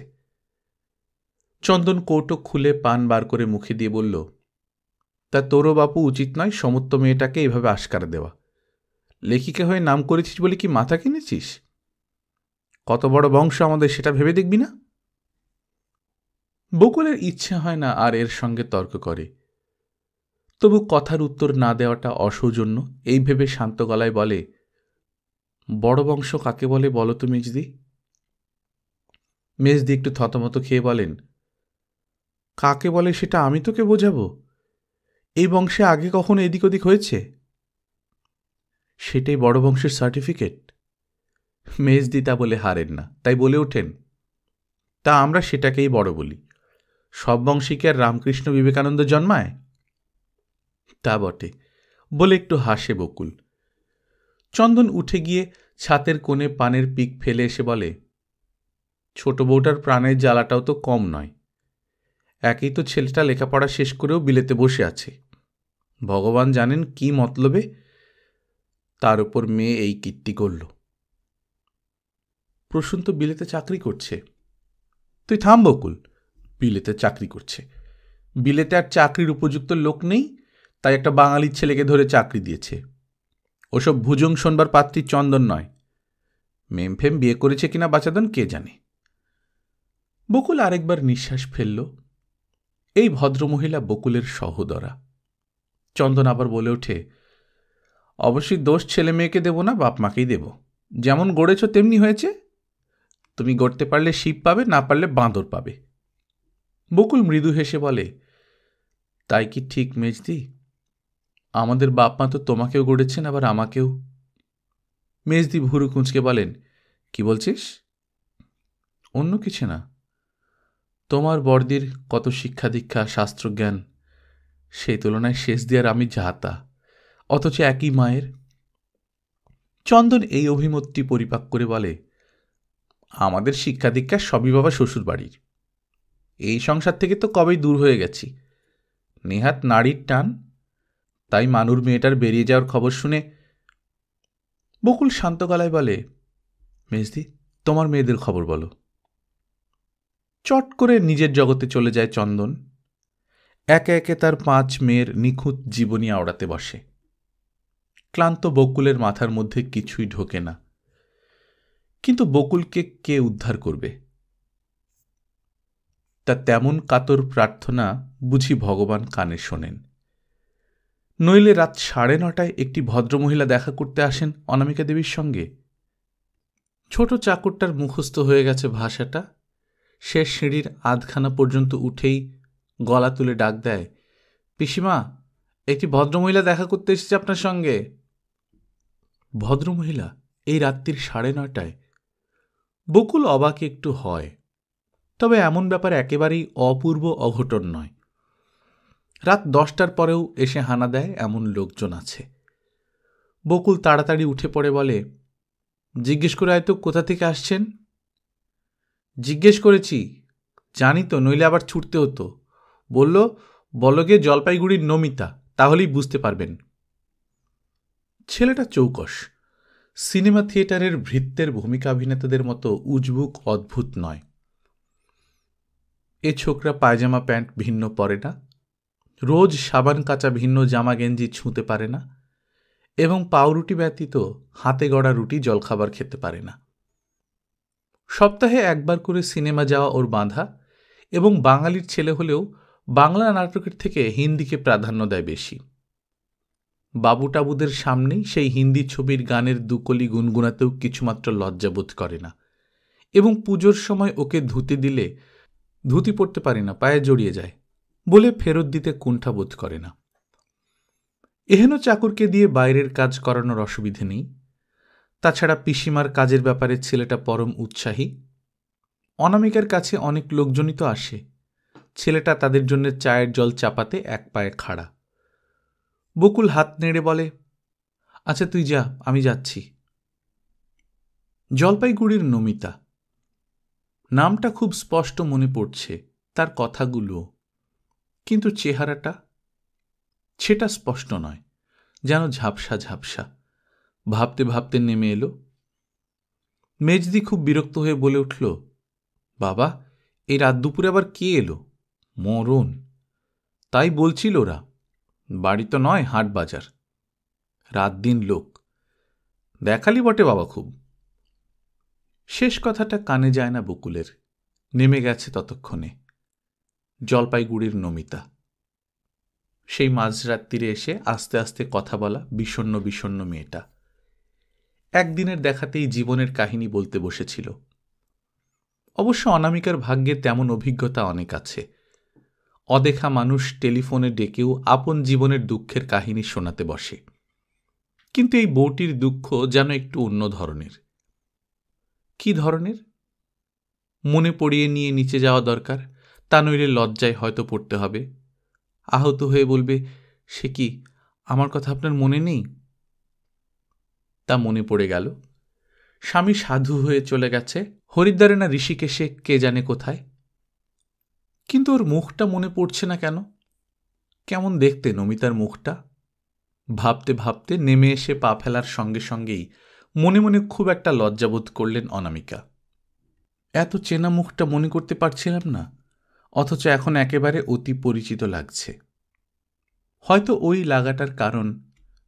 চন্দন কৌটো খুলে পান বার করে মুখে দিয়ে বলল, তা তোরও বাপু উচিত নয় সমত্ব মেয়েটাকে এভাবে আশকারা দেওয়া। লেখিকা হয়ে নাম করেছিস বলে কি মাথা কিনেছিস? কত বড় বংশ আমাদের সেটা ভেবে দেখবি না? বকুলের ইচ্ছে হয় না আর এর সঙ্গে তর্ক করে, তবু কথার উত্তর না দেওয়াটা অসৌজন্য এই ভেবে শান্ত গলায় বলে, বড় বংশ কাকে বলে বলো তো মেজদি? মেজদি একটু থতমত খেয়ে বলেন, কাকে বলে সেটা আমি তোকে বোঝাবো? এই বংশে আগে কখনো এদিক ওদিক হয়েছে? সেটাই বড় বংশের সার্টিফিকেট। মেজদি তা বলে হারেন না, তাই বলে ওঠেন, তা আমরা সেটাকেই বড় বলি। সব বংশে কি আর রামকৃষ্ণ বিবেকানন্দ জন্মায়? তা বটে, বলে একটু হাসে বকুল। চন্দন উঠে গিয়ে ছাতের কোণে পানের পিক ফেলে এসে বলে, ছোট বউটার প্রাণের জ্বালাটাও তো কম নয়। একই তো ছেলেটা লেখাপড়া শেষ করেও বিলেতে বসে আছে। ভগবান জানেন কি মতলবে, তার উপর মেয়ে এই কীর্তি করল। প্রসূন তো বিলেতে চাকরি করছে। তুই থাম বকুল, বিলেতে চাকরি করছে? বিলেতে আর চাকরির উপযুক্ত লোক নেই, তাই একটা বাঙালির ছেলেকে ধরে চাকরি দিয়েছে। ওসব ভুজং শোনবার পাত্রী চন্দন নয়। মেমফেম বিয়ে করেছে কিনা বাচাদন কে জানে। বকুল আরেকবার নিঃশ্বাস ফেলল। এই ভদ্রমহিলা বকুলের সহোদরা। চন্দন আবার বলে ওঠে, অবশ্যই দোষ ছেলে মেয়েকে দেব না, বাপ মাকেই দেব। যেমন গড়েছ তেমনি হয়েছে। তুমি গড়তে পারলে শিব পাবে, না পারলে বাঁদর পাবে। বকুল মৃদু হেসে বলে, তাই কি ঠিক মেজদি? আমাদের বাপ মা তো তোমাকেও গড়েছেন, আবার আমাকেও। মেজদি ভুরু কুঁচকে বলেন, কি বলছিস? অন্য কিছু না, তোমার বড়দির কত শিক্ষা দীক্ষা শাস্ত্রজ্ঞান, সেই তুলনায় শেষ দিয়ার আমি যাতা, অথচ একই মায়ের। চন্দন এই অভিমতটি পরিপাক করে বলে, আমাদের শিক্ষা দীক্ষা সবই বাবা শ্বশুর বাড়ির। এই সংসার থেকে তো কবেই দূর হয়ে গেছি। নেহাত নারীর টান, তাই মানুর মেয়েটার বেরিয়ে যাওয়ার খবর শুনে। বকুল শান্ত গলায় বলে, মেজদি, তোমার মেয়েদের খবর বলো। চট করে নিজের জগতে চলে যায় চন্দন। একে একে তার 5 মেয়ের নিখুঁত জীবনী আওড়াতে বসে। ক্লান্ত বকুলের মাথার মধ্যে কিছুই ঢোকে না। কিন্তু বকুলকে কে উদ্ধার করবে? তা তেমন কাতর প্রার্থনা বুঝি ভগবান কানে শোনেন। নইলে রাত 9:30 একটি ভদ্রমহিলা দেখা করতে আসেন অনামিকা দেবীর সঙ্গে। ছোট চাকরটার মুখস্থ হয়ে গেছে ভাষাটা। শেষ সিঁড়ির আধখানা পর্যন্ত উঠেই গলা তুলে ডাক দেয়, পিসিমা, একটি ভদ্রমহিলা দেখা করতে এসেছে আপনার সঙ্গে। ভদ্রমহিলা এই রাত্রির 9:30? বকুল অবাক একটু হয়, তবে এমন ব্যাপার একেবারেই অপূর্ব অঘটন নয়। রাত 10টার পরেও এসে হানা দেয় এমন লোকজন আছে। বকুল তাড়াতাড়ি উঠে পড়ে বলে, জিজ্ঞেস করে আয় তো কোথা থেকে আসছেন। জিজ্ঞেস করেছি, জানি তো, নইলে আবার ছুটতে হতো। বলল গিয়ে জলপাইগুড়ির নমিতা, তাহলেই বুঝতে পারবেন। ছেলেটা চৌকস, সিনেমা থিয়েটারের ভৃত্যের ভূমিকাভিনেতাদের মতো উজবুক অদ্ভুত নয়। এ ছোকরা পায়জামা প্যান্ট ভিন্ন পরে না, রোজ সাবান কাচা ভিন্ন জামা গেঞ্জি ছুঁতে পারে না, এবং পাউরুটি ব্যতীত হাতে গড়া রুটি জলখাবার খেতে পারে না। সপ্তাহে একবার করে সিনেমা যাওয়া ওর বাঁধা, এবং বাঙালির ছেলে হলেও বাংলা নাটকের থেকে হিন্দিকে প্রাধান্য দেয় বেশি। বাবু টাবুদের সামনেই সেই হিন্দি ছবির গানের দুকলি গুনগুনাতেও কিছুমাত্র লজ্জাবোধ করে না, এবং পুজোর সময় ওকে ধুতি দিলে ধুতি পরতে পারে না, পায়ে জড়িয়ে যায় বলে ফেরত দিতে কুণ্ঠাবোধ করে না। এহেন চাকরকে দিয়ে বাইরের কাজ করানোর অসুবিধে নেই। তাছাড়া পিসিমার কাজের ব্যাপারে ছেলেটা পরম উৎসাহী। অনামিকার কাছে অনেক লোকজনই তো আসে। ছেলেটা তাদের জন্য চায়ের জল চাপাতে এক পায়ে খাড়া। বকুল হাত নেড়ে বলে, আচ্ছা তুই যা, আমি যাচ্ছি। জলপাইগুড়ির নমিতা নামটা খুব স্পষ্ট মনে পড়ছে, তার কথাগুলো, কিন্তু চেহারাটা, সেটা স্পষ্ট নয়, যেন ঝাপসা ঝাপসা। ভাবতে ভাবতে নেমে এলো। মেজদি খুব বিরক্ত হয়ে বলে উঠল, বাবা, এই রাত দুপুরে আবার কে এলো? মরণ। তাই বলছিল ওরা, বাড়ি তো নয়, হাট বাজার, রাত দিন লোক, দেখালি বটে বাবা খুব। শেষ কথাটা কানে যায় না বকুলের। নেমে গেছে ততক্ষণে জলপাইগুড়ির নমিতা। সেই মাঝরাত্রিরে এসে আস্তে আস্তে কথা বলা বিষণ্ণ বিষণ্ণ মেয়েটা একদিনের দেখাতেই জীবনের কাহিনী বলতে বসেছিল। অবশ্য অনামিকার ভাগ্যে তেমন অভিজ্ঞতা অনেক আছে। অদেখা মানুষ টেলিফোনে ডেকেও আপন জীবনের দুঃখের কাহিনী শোনাতে বসে। কিন্তু এই বউটির দুঃখ যেন একটু অন্য ধরনের। কি ধরনের? মনে পড়িয়ে নিয়ে নিচে যাওয়া দরকার, তা নইলে লজ্জায় হয়তো পড়তে হবে। আহত হয়ে বলবে, সে কি, আমার কথা আপনার মনে নেই? তা মনে পড়ে গেল। স্বামী সাধু হয়ে চলে গেছে, হরিদ্বারে না ঋষিকেশে, কে জানে কোথায়। কিন্তু ওর মুখটা মনে পড়ছে না কেন? কেমন দেখতে নমিতার মুখটা? ভাবতে ভাবতে নেমে এসে পা ফেলার সঙ্গে সঙ্গেই মনে মনে খুব একটা লজ্জাবোধ করলেন অনামিকা। এত চেনা মুখটা মনে করতে পারছিলাম না, অথচ এখন একেবারে অতি পরিচিত লাগছে। হয়তো ওই লাগাটার কারণ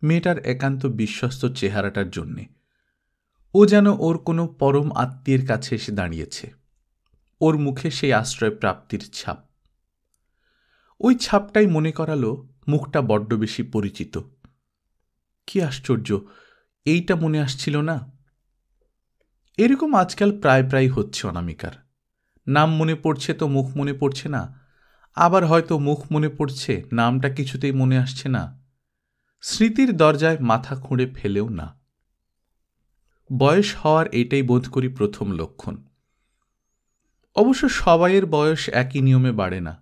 মেয়েটার একান্ত বিশ্বস্ত চেহারাটার জন্যে। ও যেন ওর কোনো পরম আত্মীয়ের কাছে এসে দাঁড়িয়েছে। ওর মুখে সেই আশ্রয় প্রাপ্তির ছাপ। ওই ছাপটাই মনে করালো মুখটা বড্ড বেশি পরিচিত। কি আশ্চর্য, এইটা মনে আসছিল না। এরকম আজকাল প্রায় প্রায় হচ্ছে অনামিকার। নাম মনে পড়ছে তো মুখ মনে পড়ছে না, আবার হয়তো মুখ মনে পড়ছে, নামটা কিছুতেই মনে আসছে না। স্মৃতির দরজায় মাথা খুঁড়ে ফেলেও না। বয়স হওয়ার এটাই বোধ করি প্রথম লক্ষণ। অবশ্য সবাইয়ের বয়স একই নিয়মে বাড়ে না।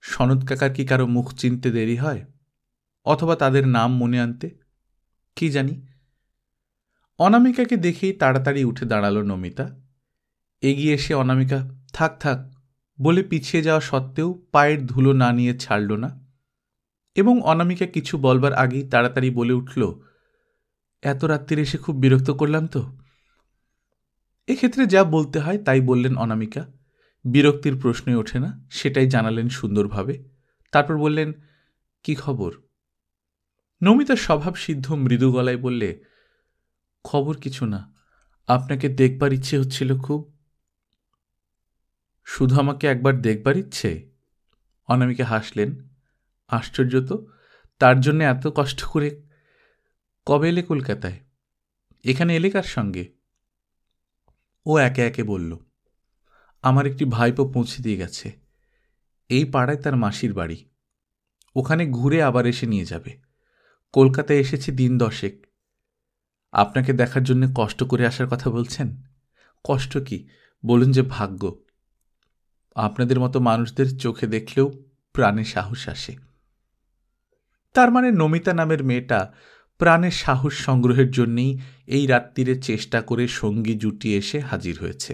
সনৎ কাকার কি কারো মুখ চিনতে দেরি হয়, অথবা তাদের নাম মনে আনতে? কি জানি। অনামিকাকে দেখেই তাড়াতাড়ি উঠে দাঁড়ালো নমিতা। এগিয়ে এসে অনামিকা থাক থাক বলে পিছিয়ে যাওয়া সত্ত্বেও পায়ের ধুলো না নিয়ে ছাড়ল না, এবং অনামিকা কিছু বলবার আগেই তাড়াতাড়ি বলে উঠল, এত রাত্রির এসে খুব বিরক্ত করলাম তো। এক্ষেত্রে যা বলতে হয় তাই বললেন অনামিকা। বিরক্তির প্রশ্নই ওঠে না, সেটাই জানালেন সুন্দরভাবে। তারপর বললেন, কি খবর? নমিতা স্বভাব সিদ্ধ মৃদু গলায় বললে, খবর কিছু না, আপনাকে দেখবার ইচ্ছে হচ্ছিল খুব। শুধু আমাকে একবার দেখবার ইচ্ছে? অনামিকা হাসলেন। আশ্চর্য তো, তার জন্য এত কষ্ট করে। কবে এলে কলকাতায়? এখানে এলে কার সঙ্গে? ও একে একে বলল, আমার একটি ভাইপো পৌঁছে দিয়ে গেছে। এই পাড়ায় তার মাসির বাড়ি, ওখানে ঘুরে আবার এসে নিয়ে যাবে। কলকাতায় এসেছি দিন 10। আপনাকে দেখার জন্য কষ্ট করে আসার কথা বলছেন? কষ্ট কি, বলুন যে ভাগ্য। আপনাদের মতো মানুষদের চোখে দেখলেও প্রাণে সাহস আসে। তার মানে নমিতা নামের মেয়েটা প্রাণের সাহস সংগ্রহের জন্যেই এই রাত্রিরে চেষ্টা করে সঙ্গী জুটিয়ে এসে হাজির হয়েছে।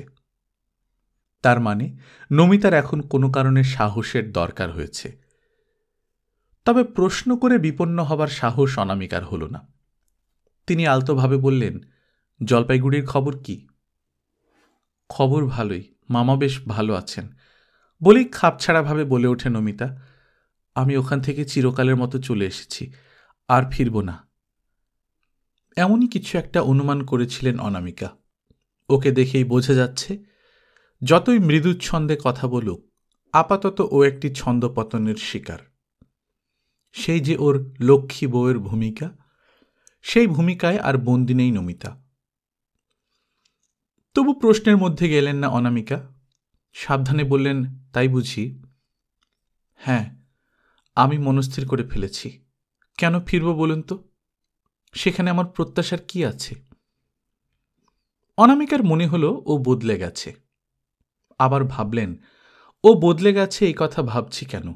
তার মানে নমিতার এখন কোনো কারণে সাহসের দরকার হয়েছে। তবে প্রশ্ন করে বিপন্ন হবার সাহস অনামিকার হল না। তিনি আলতোভাবে বললেন, জলপাইগুড়ির খবর কি? খবর ভালোই, মামা বেশ ভালো আছেন। বলেই খাপছাড়াভাবে বলে ওঠে নমিতা, আমি ওখান থেকে চিরকালের মতো চলে এসেছি, আর ফিরব না। এমনই কিছু একটা অনুমান করেছিলেন অনামিকা। ওকে দেখেই বোঝা যাচ্ছে, যতই মৃদু ছন্দে কথা বলুক, আপাতত ও একটি ছন্দপতনের শিকার। সেই যে ওর লক্ষ্মী বউয়ের ভূমিকা, সেই ভূমিকায় আর বন্দী নেই নমিতা। তবু প্রশ্নের মধ্যে গেলেন না অনামিকা। সাবধানে বললেন, তাই বুঝি? হ্যাঁ, আমি মনস্থির করে ফেলেছি। কেন ফিরব বলুন তো? সেখানে আমার প্রত্যাশার কি আছে? অনামিকার মনে হলো ও বদলে গেছে। আবার ভাবলেন, ও বদলে গেছে এই কথা ভাবছি কেন?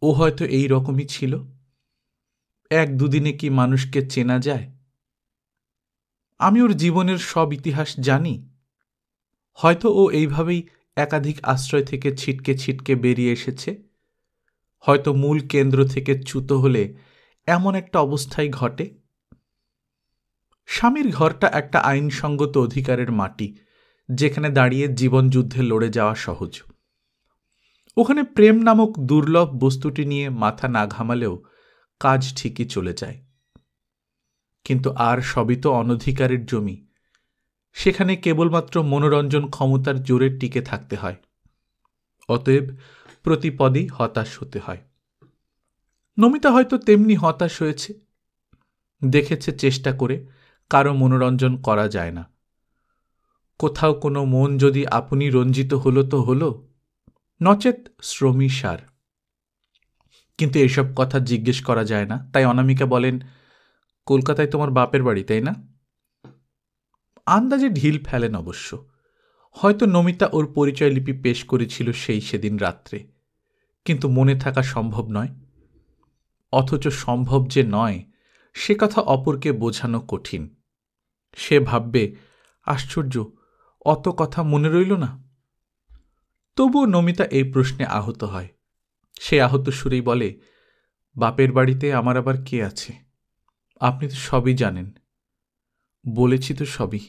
ও হয়তো এই রকমই ছিল। 1-2 দিনে কি মানুষকে চেনা যায়? আমি ওর জীবনের সব ইতিহাস জানি। হয়তো ও এইভাবেই একাধিক আশ্রয় থেকে ছিটকে ছিটকে বেরিয়ে এসেছে। হয়তো মূল কেন্দ্র থেকে চ্যুত হলে এমন একটা অবস্থাই ঘটে। স্বামীর ঘরটা একটা আইনসঙ্গত অধিকারের মাটি, যেখানে দাঁড়িয়ে জীবনযুদ্ধে লড়ে যাওয়া সহজ। ওখানে প্রেম নামক দুর্লভ বস্তুটি নিয়ে মাথা না ঘামালেও কাজ ঠিকই চলে যায়। কিন্তু আর সবই তো অনধিকারের জমি। সেখানে কেবলমাত্র মনোরঞ্জন ক্ষমতার জোরে টিকে থাকতে হয়। অতএব প্রতিপদেই হতাশ হতে হয়। নমিতা হয়তো তেমনি হতাশ হয়েছে। দেখেছে চেষ্টা করে কারো মনোরঞ্জন করা যায় না। কোথাও কোনো মন যদি আপনি রঞ্জিত হলো তো হলো, নচেত শ্রমী সার। কিন্তু এসব কথা জিজ্ঞেস করা যায় না, তাই অনামিকা বলেন, কলকাতায় তোমার বাপের বাড়ি, তাই না? আন্দাজে ঢিল ফেলেন অবশ্য। হয়তো নমিতা ওর পরিচয় লিপি পেশ করেছিল সেদিন রাত্রে, কিন্তু মনে থাকা সম্ভব নয়। অথচ সম্ভব যে নয় সে কথা অপরকে বোঝানো কঠিন। সে ভাববে, আশ্চর্য, অত কথা মনে রইল না। তবুও নমিতা এই প্রশ্নে আহত হয়। সে আহত সুরেই বলে, বাপের বাড়িতে আমার আবার কে আছে? আপনি তো সবই জানেন। বলেছি তো সবই।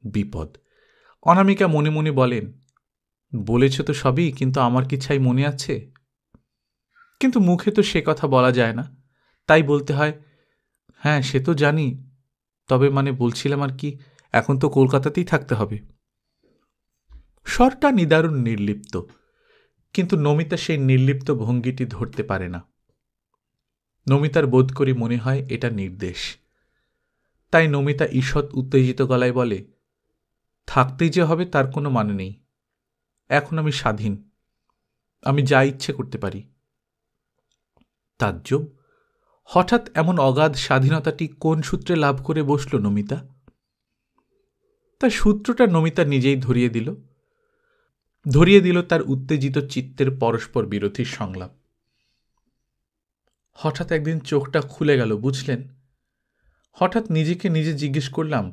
বিপদ। অনামিকা মনে মনে বলেন, বলেছ তো সবই, কিন্তু আমার কি ছাই মনে আছে? কিন্তু মুখে তো সে কথা বলা যায় না, তাই বলতে হয়, হ্যাঁ সে তো জানি, তবে বলছিলাম আর কি, এখন তো কলকাতাতেই থাকতে হবে। স্বরটা নিদারুণ নির্লিপ্ত, কিন্তু নমিতা সেই নির্লিপ্ত ভঙ্গিটি ধরতে পারে না। নমিতার বোধ করি মনে হয় এটা নির্দেশ। তাই নমিতা ঈষৎ উত্তেজিত গলায় বলে, থাকতেই যে হবে তার কোনো মানে নেই। এখন আমি স্বাধীন, আমি যা ইচ্ছে করতে পারি। তাজ্জব, হঠাৎ এমন অগাধ স্বাধীনতাটি কোন সূত্রে লাভ করে বসল নমিতা? তার সূত্রটা নমিতা নিজেই ধরিয়ে দিল তার উত্তেজিত চিত্তের পরস্পর বিরোধী সংলাপ। হঠাৎ একদিন চোখটা খুলে গেল, বুঝলেন? হঠাৎ নিজেকে নিজে জিজ্ঞেস করলাম,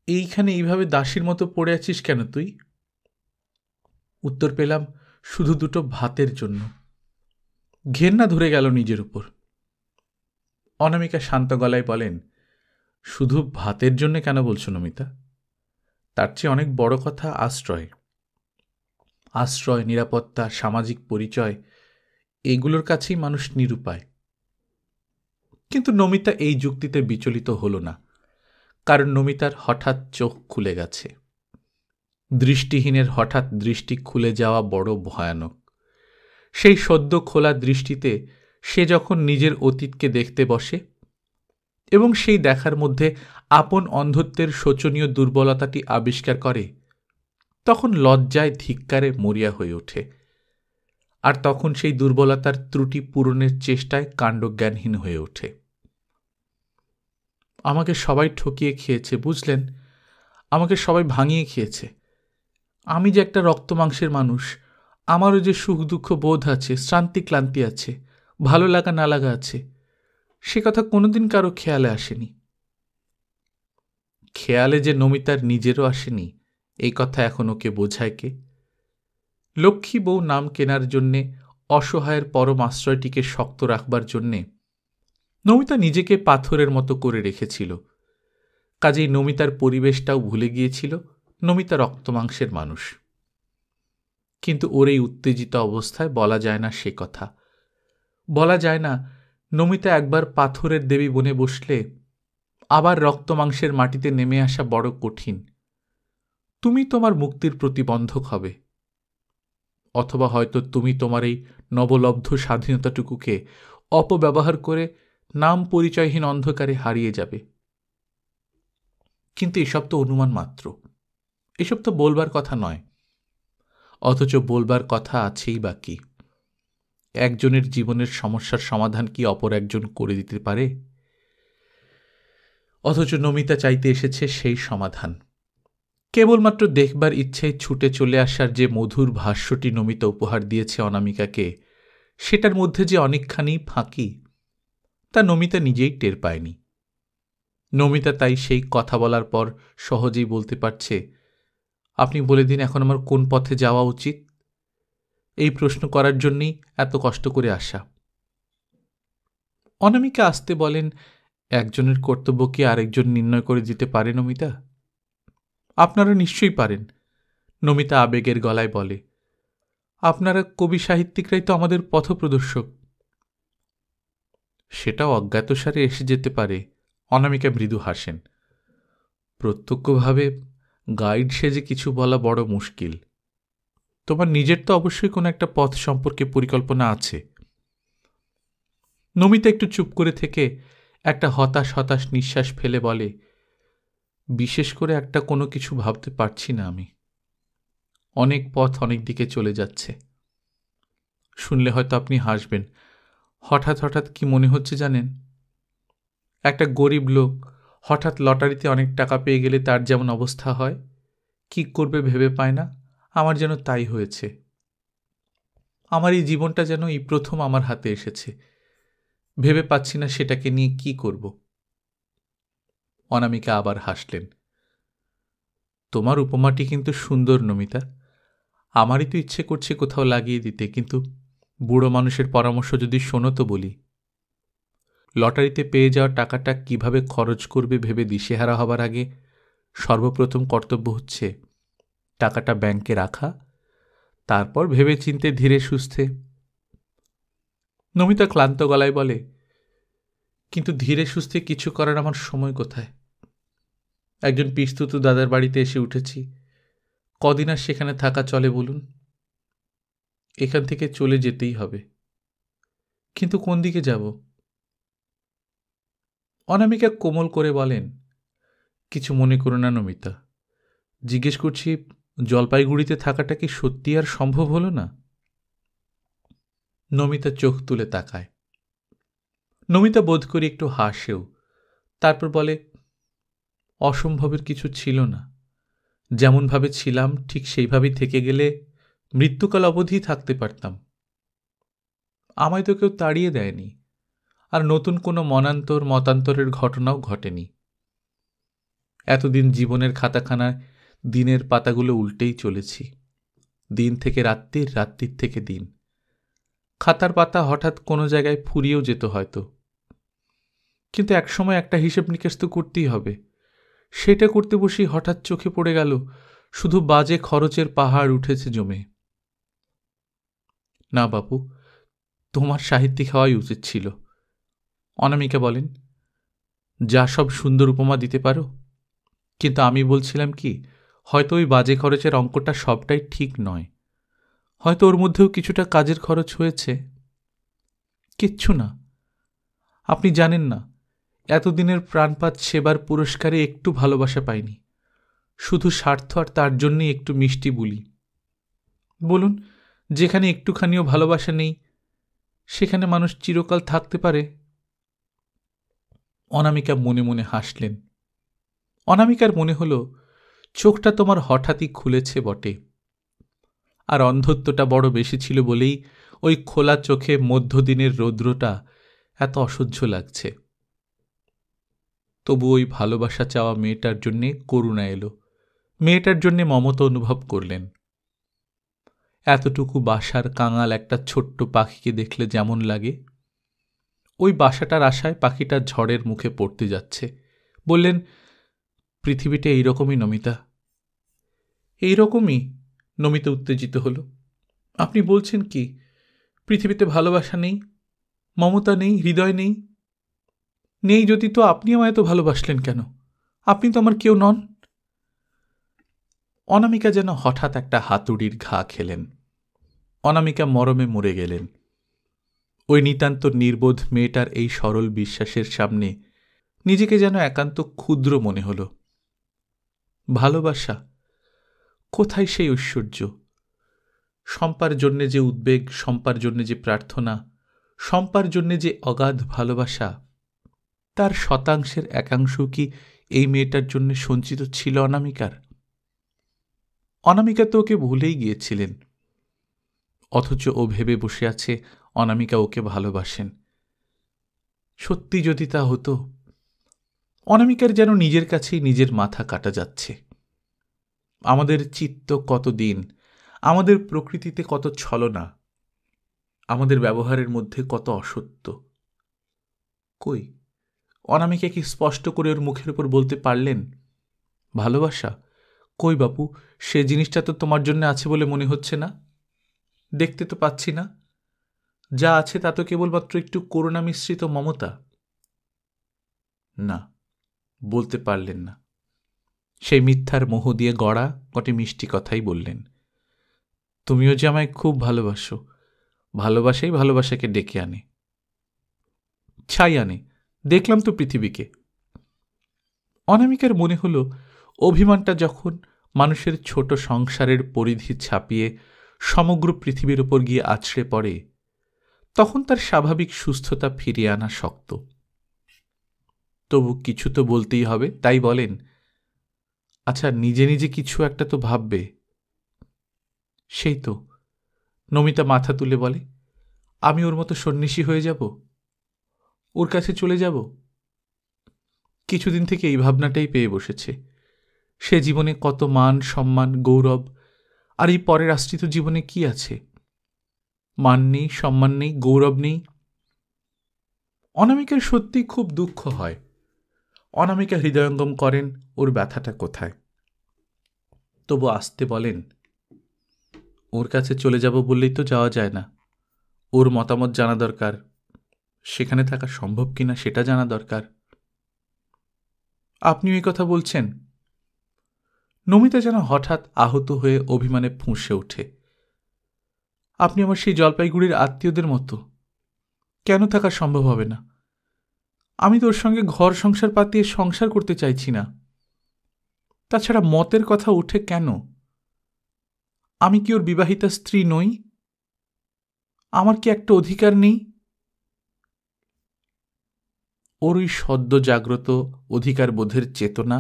এইখানে এইভাবে দাসীর মতো পড়ে আছিস কেন তুই? উত্তর পেলাম, শুধু দুটো ভাতের জন্য। ঘেন্না ধরে গেল নিজের উপর। অনামিকা শান্ত গলায় বলেন, শুধু ভাতের জন্য কেন বলছো নমিতা? তার চেয়ে অনেক বড় কথা আশ্রয়। আশ্রয়, নিরাপত্তা, সামাজিক পরিচয়, এগুলোর কাছেই মানুষ নিরুপায়। কিন্তু নমিতা এই যুক্তিতে বিচলিত হল না, কারণ নমিতার হঠাৎ চোখ খুলে গেছে। দৃষ্টিহীনের হঠাৎ দৃষ্টি খুলে যাওয়া বড় ভয়ানক। সেই সদ্য খোলা দৃষ্টিতে সে যখন নিজের অতীতকে দেখতে বসে এবং সেই দেখার মধ্যে আপন অন্ধত্বের শোচনীয় দুর্বলতাটি আবিষ্কার করে, তখন লজ্জায় ধিক্কারে মরিয়া হয়ে ওঠে, আর তখন সেই দুর্বলতার ত্রুটি পূরণের চেষ্টায় কাণ্ডজ্ঞানহীন হয়ে ওঠে। আমাকে সবাই ঠকিয়ে খেয়েছে, বুঝলেন? আমাকে সবাই ভাঙিয়ে খেয়েছে। আমি যে একটা রক্ত মাংসের মানুষ, আমারও যে সুখ দুঃখ বোধ আছে, শ্রান্তি ক্লান্তি আছে, ভালো লাগা না লাগা আছে, সে কথা কোনোদিন কারো খেয়ালে আসেনি। খেয়ালে যে নমিতার নিজেরও আসেনি, এই কথা এখন ওকে বোঝায় কে? লক্ষ্মী বউ নাম কেনার জন্যে, অসহায়ের পরম আশ্রয়টিকে শক্ত রাখবার জন্যে নমিতা নিজেকে পাথরের মতো করে রেখেছিল। কাজেই নমিতার পরিবেশটাও ভুলে গিয়েছিল নমিতা রক্তমাংসের মানুষ। কিন্তু ওর এই উত্তেজিত অবস্থায় বলা যায় না সে কথা। বলা যায় না, নমিতা একবার পাথরের দেবী বনে বসলে আবার রক্তমাংসের মাটিতে নেমে আসা বড় কঠিন। তুমি তোমার মুক্তির প্রতিবন্ধক হবে, অথবা হয়তো তুমি তোমার এই নবলব্ধ স্বাধীনতাটুকুকে অপব্যবহার করে নাম পরিচয়হীন অন্ধকারে হারিয়ে যাবে। কিন্তু এসব তো অনুমান মাত্র, এসব তো বলবার কথা নয়। অথচ বলবার কথা আছেই বা কি? একজনের জীবনের সমস্যার সমাধান কি অপর একজন করে দিতে পারে? অথচ নমিতা চাইতে এসেছে সেই সমাধান। কেবলমাত্র দেখবার ইচ্ছায় ছুটে চলে আসার যে মধুর ভাষ্যটি নমিতা উপহার দিয়েছে অনামিকাকে, সেটার মধ্যে যে অনেকখানি ফাঁকি, তা নমিতা নিজেই টের পায়নি। নমিতা তাই সেই কথা বলার পর সহজেই বলতে পারছে, আপনি বলে দিন এখন আমার কোন পথে যাওয়া উচিত? এই প্রশ্ন করার জন্যই এত কষ্ট করে আসা। অনামিকা আসতে বলেন, একজনের কর্তব্য কি আরেকজন নির্ণয় করে দিতে পারে নমিতা? আপনারা নিশ্চয়ই পারেন। নমিতা আবেগের গলায় বলে, আপনারা কবি সাহিত্যিকরাই তো আমাদের পথপ্রদর্শক। সেটাও অজ্ঞাতসারে এসে যেতে পারে। অনামিকা মৃদু হাসেন। প্রত্যক্ষভাবে গাইড সেজে কিছু বলা বড় মুশকিল। তোমার নিজের তো অবশ্যই কোনো একটা পথ সম্পর্কে পরিকল্পনা আছে। নমিতা একটু চুপ করে থেকে একটা হতাশ হতাশ নিঃশ্বাস ফেলে বলে, বিশেষ করে একটা কোনো কিছু ভাবতে পারছি না আমি। অনেক পথ অনেক দিকে চলে যাচ্ছে। শুনলে হয়তো আপনি হাসবেন। হঠাৎ হঠাৎ কি মনে হচ্ছে জানেন? একটা গরিব লোক হঠাৎ লটারিতে অনেক টাকা পেয়ে গেলে তার যেমন অবস্থা হয়, কি করবে ভেবে পায় না, আমার যেন তাই হয়েছে। আমার এই জীবনটা যেন এই প্রথম আমার হাতে এসেছে, ভেবে পাচ্ছি না সেটাকে নিয়ে কি করব। অনামিকা আবার হাসলেন। তোমার উপমাটি কিন্তু সুন্দর নমিতা। আমারই তো ইচ্ছে করছে কোথাও লাগিয়ে দিতে, কিন্তু বুড়ো মানুষের পরামর্শ যদি শোনো তো বলি। লটারিতে পেয়ে যাওয়া টাকাটা কিভাবে খরচ করবে ভেবে দিশেহারা হবার আগে সর্বপ্রথম কর্তব্য হচ্ছে টাকাটা ব্যাংকে রাখা, তারপর ভেবে চিনতে ধীরে সুস্থে। নমিতা ক্লান্ত গলায় বলে, কিন্তু ধীরে সুস্থে কিছু করার আমার সময় কোথায়? একজন পিস্তুত দাদার বাড়িতে এসে উঠেছি, কদিন আর সেখানে থাকা চলে বলুন? এখান থেকে চলে যেতেই হবে, কিন্তু কোন দিকে যাব? অনামিকা কোমল করে বলেন, কিছু মনে করো না নমিতা, জিজ্ঞেস করছি জলপাইগুড়িতে থাকাটা কি সত্যি আর সম্ভব হলো না? নমিতা চোখ তুলে তাকায়। নমিতা বোধ করি একটু হাসেও, তারপর বলে, অসম্ভবের কিছু ছিল না। যেমনভাবে ছিলাম ঠিক সেইভাবেই থেকে গেলে মৃত্যুকাল অবধি থাকতে পারতাম। আমায় তো কেউ তাড়িয়ে দেয়নি, আর নতুন কোনো মতান্তরের ঘটনাও ঘটেনি। এতদিন জীবনের খাতাখানায় দিনের পাতাগুলো উল্টেই চলেছি, দিন থেকে রাত্রির, রাত্রির থেকে দিন। খাতার পাতা হঠাৎ কোনো জায়গায় ফুরিয়েও যেত হয়তো, কিন্তু একসময় একটা হিসেব নিকেশ তো করতেই হবে। সেটা করতে বসেই হঠাৎ চোখে পড়ে গেল শুধু বাজে খরচের পাহাড় উঠেছে জমে। না বাপু, তোমার সাহিত্যিক হওয়াই উচিত ছিল। অনামিকা বলেন, যা সব সুন্দর উপমা দিতে পারো, কিন্তু আমি বলছিলাম কি, হয়তো ওই বাজে খরচের অঙ্কটা সবটাই ঠিক নয়। হয়তো ওর মধ্যেও কিছুটা কাজের খরচ হয়েছে। কিচ্ছু না, আপনি জানেন না, এতদিনের প্রাণপাত সেবার পুরস্কারে একটু ভালোবাসা পাইনি, শুধু স্বার্থ, আর তার জন্যই একটু মিষ্টি বুলি। বলুন, যেখানে একটুখানিও ভালোবাসা নেই সেখানে মানুষ চিরকাল থাকতে পারে? অনামিকা মনে মনে হাসলেন। অনামিকার মনে হল চোখটা তোমার হঠাৎই খুলেছে বটে, আর অন্ধত্বটা বড় বেশি ছিল বলেই ওই খোলা চোখে মধ্যদিনের রৌদ্রটা এত অসহ্য লাগছে। তবু ওই ভালোবাসা চাওয়া মেয়েটার জন্যে করুণা এলো, মেয়েটার জন্যে মমতা অনুভব করলেন। এতটুকু বাসার কাঙাল একটা ছোট্ট পাখিকে দেখলে যেমন লাগে, ওই বাসাটার আশায় পাখিটা ঝড়ের মুখে পড়তে যাচ্ছে। বললেন, পৃথিবীটা এইরকমই নমিতা। এইরকমই? নমিতা উত্তেজিত হল। আপনি বলছেন কি, পৃথিবীতে ভালোবাসা নেই, মমতা নেই, হৃদয় নেই? নেই যদি তো আপনি আমায় এত ভালোবাসলেন কেন? আপনি তো আমার কেউ নন। অনামিকা যেন হঠাৎ একটা হাতুড়ির ঘা খেলেন। অনামিকা মরমে মরে গেলেন। ওই নিতান্ত নির্বোধ মেয়েটার এই সরল বিশ্বাসের সামনে নিজেকে যেন একান্ত ক্ষুদ্র মনে হল। ভালোবাসা কোথায় সেই ঐশ্বর্য? শম্পার জন্যে যে উদ্বেগ, শম্পার জন্যে যে প্রার্থনা, শম্পার জন্যে যে অগাধ ভালোবাসা, তার শতাংশের একাংশ কি এই মেয়েটার জন্য সঞ্চিত ছিল অনামিকার? অনামিকা তো ওকে ভুলেই গিয়েছিলেন, অথচ ও ভেবে বসে আছে অনামিকা ওকে ভালোবাসেন। সত্যি যদি তা হতো! অনামিকার যেন নিজের কাছেই নিজের মাথা কাটা যাচ্ছে। আমাদের চিত্ত কত দিন, আমাদের প্রকৃতিতে কত ছলনা, আমাদের ব্যবহারের মধ্যে কত অসত্য। কই, অনামিকা কি স্পষ্ট করে ওর মুখের উপর বলতে পারলেন ভালোবাসা? কই বাপু, সে জিনিসটা তো তোমার জন্য আছে বলে মনে হচ্ছে না। দেখতে তো পাচ্ছি না। যা আছে তা তো কেবলমাত্র একটু করুণা মিশ্রিত মমতা। না, বলতে পারলেন না। সেই মিথ্যার মোহ দিয়ে গড়া কটি মিষ্টি কথাই বললেন। তুমিও যে আমায় খুব ভালোবাসো, ভালোবাসাই ভালোবাসাকে ডেকে আনে, ছাই আনে। দেখলাম তো পৃথিবীকে। অনামিকার মনে হল অভিমানটা যখন মানুষের ছোট সংসারের পরিধি ছাপিয়ে সমগ্র পৃথিবীর ওপর গিয়ে আছড়ে পড়ে, তখন তার স্বাভাবিক সুস্থতা ফিরিয়ে আনা শক্ত। তবু কিছু তো বলতেই হবে, তাই বলেন, আচ্ছা নিজে নিজে কিছু একটা তো ভাববে। সেই তো। নমিতা মাথা তুলে বলে, আমি ওর মতো সন্ন্যাসী হয়ে যাব, ওর কাছে চলে যাব? কিছুদিন থেকে এই ভাবনাটাই পেয়ে বসেছে। সে জীবনে কত মান, সম্মান, গৌরব, আর এই পরের আশ্রিত জীবনে কি আছে? মান নেই, সম্মান নেই, গৌরব নেই। অনামিকার সত্যি খুব দুঃখ হয়। অনামিকা হৃদয়ঙ্গম করেন ওর ব্যথাটা কোথায়। তবু আসতে বলেন, ওর কাছে চলে যাব বললেই তো যাওয়া যায় না। ওর মতামত জানা দরকার, সেখানে থাকা সম্ভব কিনা সেটা জানা দরকার। আপনিও এই কথা বলছেন? নমিতা যেন হঠাৎ আহত হয়ে অভিমানে ফুঁসে ওঠে। আপনি আমার সেই জলপাইগুড়ির আত্মীয়দের মতো। কেন থাকা সম্ভব হবে না? আমি তোর সঙ্গে ঘর সংসার পাতিয়ে সংসার করতে চাইছি না। তাছাড়া মতের কথা ওঠে কেন? আমি কি ওর বিবাহিতা স্ত্রী নই? আমার কি একটা অধিকার নেই? ওর ওই সদ্য জাগ্রত অধিকার বোধের চেতনা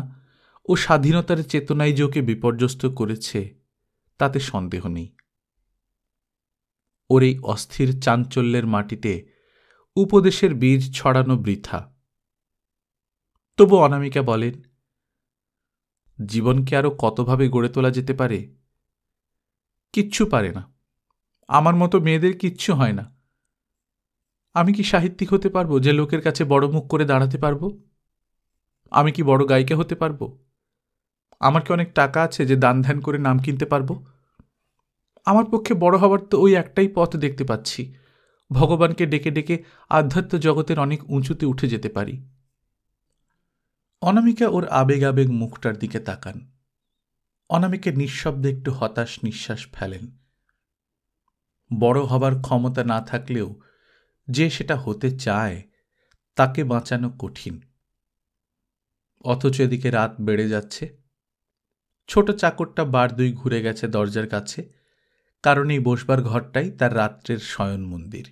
ও স্বাধীনতার চেতনাই যে ওকে বিপর্যস্ত করেছে, তাতে সন্দেহ নেই। ওর এই অস্থির চাঞ্চল্যের মাটিতে উপদেশের বীজ ছড়ানো বৃথা। তবু অনামিকা বলেন, জীবনকে আরো কতভাবে গড়ে তোলা যেতে পারে? কিচ্ছু পারে না। আমার মতো মেয়েদের কিচ্ছু হয় না। আমি কি সাহিত্যিক হতে পারবো যে লোকের কাছে বড় মুখ করে দাঁড়াতে পারবো? আমি কি বড় গায়িকা হতে পারবো? আমার কি অনেক টাকা আছে যে দান ধ্যান করে নাম কিনতে পারবো? আমার পক্ষে বড় হওয়ার তো ওই একটাই পথ দেখতে পাচ্ছি, ভগবানকে ডেকে ডেকে আধ্যাত্ম জগতের অনেক উঁচুতে উঠে যেতে পারি। অনামিকা ওর আবেগ আবেগ মুখটার দিকে তাকান। অনামিকা নিঃশব্দে একটু হতাশ নিঃশ্বাস ফেলেন। বড় হবার ক্ষমতা না থাকলেও যে সেটা হতে চায়, তাকে বাঁচানো কঠিন। অথচ এদিকে রাত বেড়ে যাচ্ছে। ছোট চাকরটা বার দুই ঘুরে গেছে দরজার কাছে, কারণ এই বসবার ঘরটাই তার রাত্রের শয়ন মন্দির।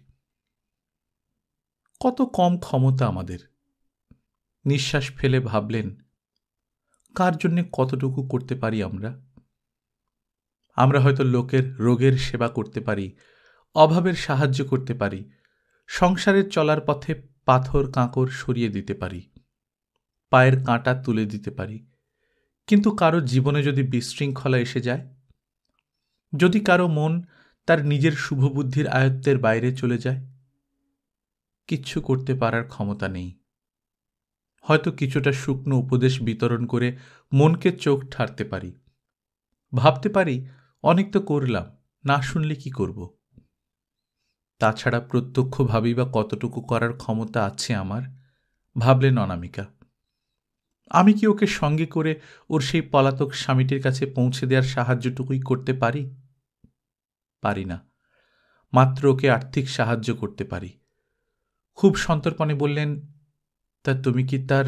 কত কম ক্ষমতা আমাদের। নিঃশ্বাস ফেলে ভাবলেন, কার জন্যে কতটুকু করতে পারি আমরা? আমরা হয়তো লোকের রোগের সেবা করতে পারি, অভাবের সাহায্য করতে পারি, সংসারের চলার পথে পাথর কাঁকড় সরিয়ে দিতে পারি, পায়ের কাঁটা তুলে দিতে পারি। কিন্তু কারো জীবনে যদি বিশৃঙ্খলা এসে যায়, যদি কারো মন তার নিজের শুভবুদ্ধির আয়ত্তের বাইরে চলে যায়, কিচ্ছু করতে পারার ক্ষমতা নেই। হয়তো কিছুটা শুকনো উপদেশ বিতরণ করে মনকে চোখ ঠারতে পারি, ভাবতে পারি অনেক তো করলাম, না শুনলে কি করব? তাছাড়া প্রত্যক্ষভাবেই বা কতটুকু করার ক্ষমতা আছে আমার? ভাবলেন অনামিকা। আমি কি ওকে সঙ্গে করে ওর সেই পলাতক স্বামীটির কাছে পৌঁছে দেওয়ার সাহায্যটুকুই করতে পারি? পারি না। মাত্র ওকে আর্থিক সাহায্য করতে পারি। খুব সন্তর্পণে বললেন, তা তুমি কি তার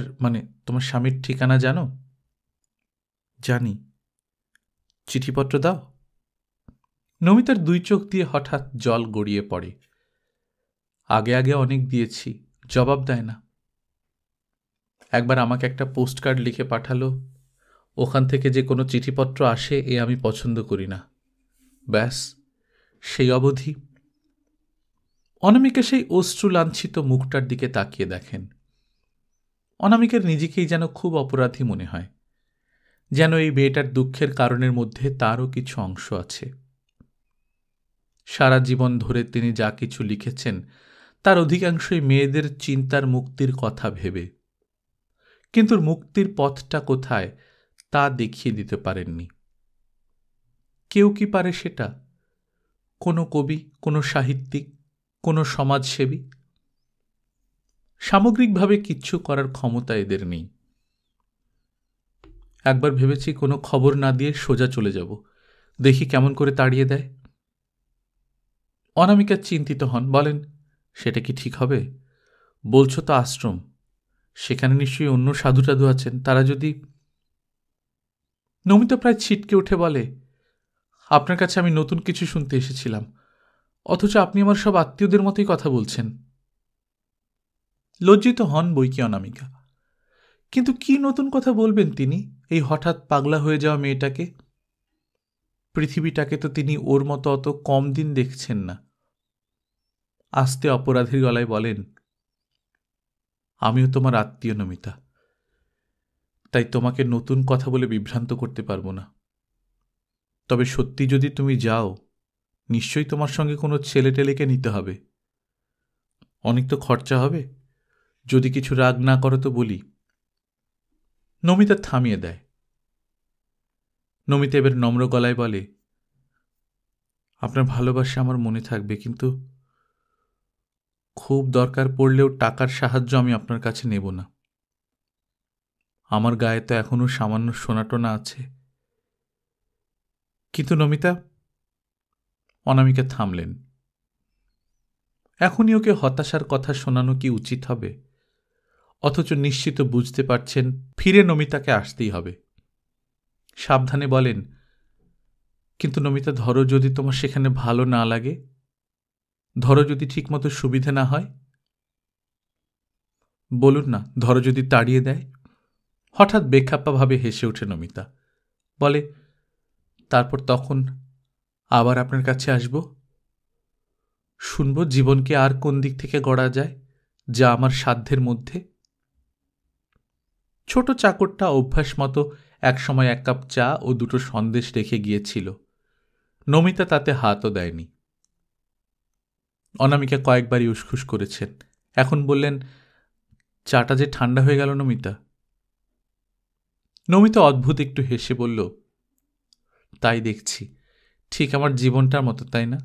তোমার স্বামীর ঠিকানা জানো? জানি। চিঠিপত্র দাও। নমিতার দুই চোখ দিয়ে হঠাৎ জল গড়িয়ে পড়ে। আগে আগে অনেক দিয়েছি, জবাব দেয় না। একবার আমাকে একটা পোস্টকার্ড লিখে পাঠালো, ওখান থেকে যে কোনো চিঠিপত্র আসে এ আমি পছন্দ করি না। ব্যাস, সেই অবধি। অনামিকা সেই অশ্রু লাঞ্ছিত মুখটার দিকে তাকিয়ে দেখেন। অনামিকার নিজেকেই যেন খুব অপরাধী মনে হয়, যেন এই মেয়েটার দুঃখের কারণের মধ্যে তারও কিছু অংশ আছে। সারা জীবন ধরে তিনি যা কিছু লিখেছেন তার অধিকাংশই মেয়েদের চিন্তার মুক্তির কথা ভেবে, কিন্তু মুক্তির পথটা কোথায় তা দেখিয়ে দিতে পারেননি। কেউ কি পারে সেটা? কোনো কবি, কোনো সাহিত্যিক, কোনো সমাজসেবী? সামগ্রিকভাবে কিচ্ছু করার ক্ষমতা এদের নেই। একবার ভেবেছি কোনো খবর না দিয়ে সোজা চলে যাব, দেখি কেমন করে তাড়িয়ে দেয়। অনামিকা চিন্তিত হন, বলেন, সেটা কি ঠিক হবে? বলছো তো আশ্রম, সেখানে নিশ্চয়ই অন্য সাধু টাধু আছেন, তারা যদি। নমিতা প্রায় ছিটকে উঠে বলে, আপনার কাছে আমি নতুন কিছু শুনতে এসেছিলাম, অথচ আপনি আমার সব আত্মীয়দের মতোই কথা বলছেন। লজ্জিত হন বৈকি অনামিকা। কিন্তু কি নতুন কথা বলবেন তিনি এই হঠাৎ পাগলা হয়ে যাওয়া মেয়েটাকে? পৃথিবীটাকে তো তিনি ওর মতো অত কম দিন দেখছেন না। আস্তে অপরাধীর গলায় বলেন, আমিও তোমার আত্মীয় নমিতা, তাই তোমাকে নতুন কথা বলে বিভ্রান্ত করতে পারবো না। তবে সত্যি যদি তুমি যাও, নিশ্চয়ই তোমার সঙ্গে কোনো ছেলে টেলেকে নিতে হবে। অনেক তো খরচা হবে, যদি কিছু রাগ না করো তো বলি। নমিতা থামিয়ে দেয়। নমিতা এবার নম্র গলায় বলে, আপনার ভালোবাসা আমার মনে থাকবে, কিন্তু খুব দরকার পড়লেও টাকার সাহায্য আমি আপনার কাছে নেব না। আমার গায়ে তো এখনো সামান্য সোনাটোনা আছে। কিন্তু নমিতা। অনামিকা থামলেন। এখনই ওকে হতাশার কথা শোনানো কি উচিত হবে? অথচ নিশ্চিত বুঝতে পারছেন ফিরে নমিতাকে আসতেই হবে। সাবধানে বলেন, কিন্তু নমিতা, ধরো যদি তোমার সেখানে ভালো না লাগে, ধরো যদি ঠিকমতো সুবিধে না হয়। বলুন না, ধরো যদি তাড়িয়ে দেয়। হঠাৎ বেখাপ্পাভাবে হেসে ওঠে নমিতা, বলে, তারপর তখন আবার আপনার কাছে আসব, শুনব জীবনকে আর কোন দিক থেকে গড়া যায়, যা আমার সাধ্যের মধ্যে। ছোট চাকরটা অভ্যাস মতো একসময় 1 কাপ চা ও 2টো সন্দেশ রেখে গিয়েছিল। নমিতা তাতে হাতও দেয়নি। অনামিকা কয়েকবারই উসখুস করেছেন, এখন বললেন, চাটা যে ঠান্ডা হয়ে গেল নমিতা। নমিতা অদ্ভুত একটু হেসে বলল, তাই দেখছি, ঠিক আমার জীবনটার মতো, তাই না?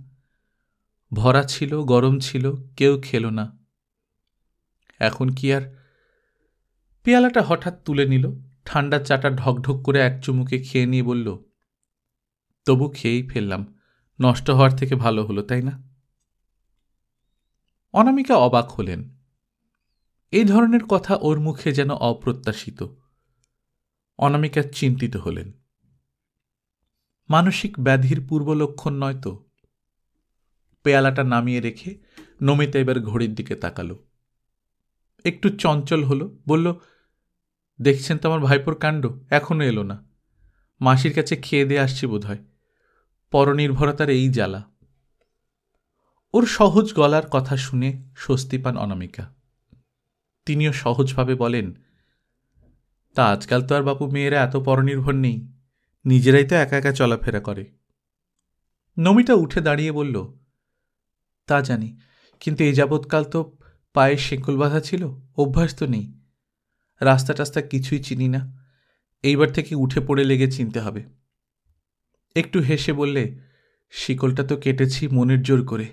ভরা ছিল, গরম ছিল, কেউ খেলো না। এখন কি আর? পেয়ালাটা হঠাৎ তুলে নিল, ঠান্ডা চাটা ঢকঢক করে এক চুমুকে খেয়ে নিয়ে বলল, তবু খেয়েই ফেললাম, নষ্ট হওয়ার থেকে ভালো হলো, তাই না? অনামিকা অবাক হলেন। এই ধরনের কথা ওর মুখে যেন অপ্রত্যাশিত। অনামিকা চিন্তিত হলেন। মানসিক ব্যাধির পূর্বলক্ষণ নয় তো? পেয়ালাটা নামিয়ে রেখে নমিতা এবার ঘড়ির দিকে তাকালো। একটু চঞ্চল হলো, বলল, দেখছেন তো আমার ভাইপোর কাণ্ড, এখনো এলো না। মাসির কাছে খেয়ে দিয়ে আসছি বোধ হয়। পরনির্ভরতার এই জ্বালা। ওর সহজ গলার কথা শুনে স্বস্তি পান অনামিকা। তিনিও সহজভাবে বলেন, তা আজকাল তো আর বাপু মেয়েরা এত পরনির্ভর নেই, নিজেরাই তো একা একা চলাফেরা করে। নমিতা উঠে দাঁড়িয়ে বলল, তা জানি, কিন্তু এই যাবৎকাল তো পায়ে শেকল বাঁধা ছিল, অভ্যাস তো নেই। রাস্তা টাস্তা কিছুই চিনি না, এইবার থেকে উঠে পড়ে লেগে চিনতে হবে। একটু হেসে বললে, শিকলটা তো কেটেছি মনের জোর করে।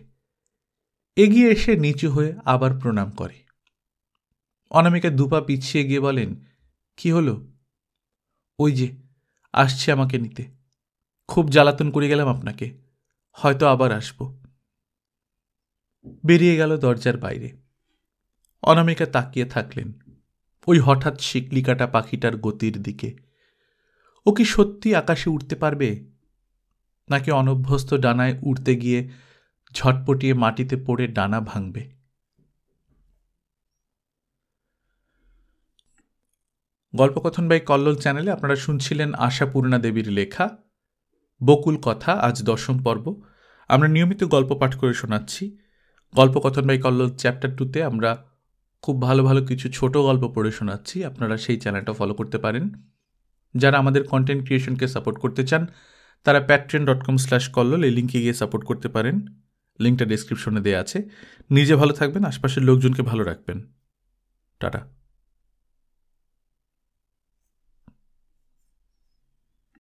এগিয়ে এসে নিচু হয়ে আবার প্রণাম করে। অনামিকা 2 পা পিছিয়ে গিয়ে বলেন, কি হলো? ওই যে আসছে আমাকে নিতে। খুব জ্বালাতন করে গেলাম আপনাকে, হয়তো আবার আসব। বেরিয়ে গেল দরজার বাইরে। অনামিকা তাকিয়ে থাকলেন ওই হঠাৎ শিকলিকাটা পাখিটার গতির দিকে। ও কি সত্যি আকাশে উঠতে পারবে, নাকি অনভ্যস্ত ডানায় উঠতে গিয়ে ঝটপটিয়ে মাটিতে পড়ে ডানা ভাঙবে? গল্পকথন বাই কল্লোল চ্যানেলে আপনারা শুনছিলেন আশাপূর্ণা দেবীর লেখা বকুল কথা, আজ 10ম পর্ব। আমরা নিয়মিত গল্প পাঠ করে শোনাচ্ছি। গল্পকথন বাই কল্লোল চ্যাপ্টার 2তে আমরা খুব ভালো ভালো কিছু ছোট গল্প পড়ে শোনাচ্ছি। আপনারা সেই চ্যানেলটা ফলো করতে পারেন। যারা আমাদের কন্টেন্ট ক্রিয়েশনকে সাপোর্ট করতে চান তারা patreon.com/কল্লোল এই লিঙ্কে গিয়ে সাপোর্ট করতে পারেন। লিঙ্কটা ডেসক্রিপশনে দেওয়া আছে। নিজে ভালো থাকবেন, আশপাশের লোকজনকে ভালো রাখবেন। টাটা।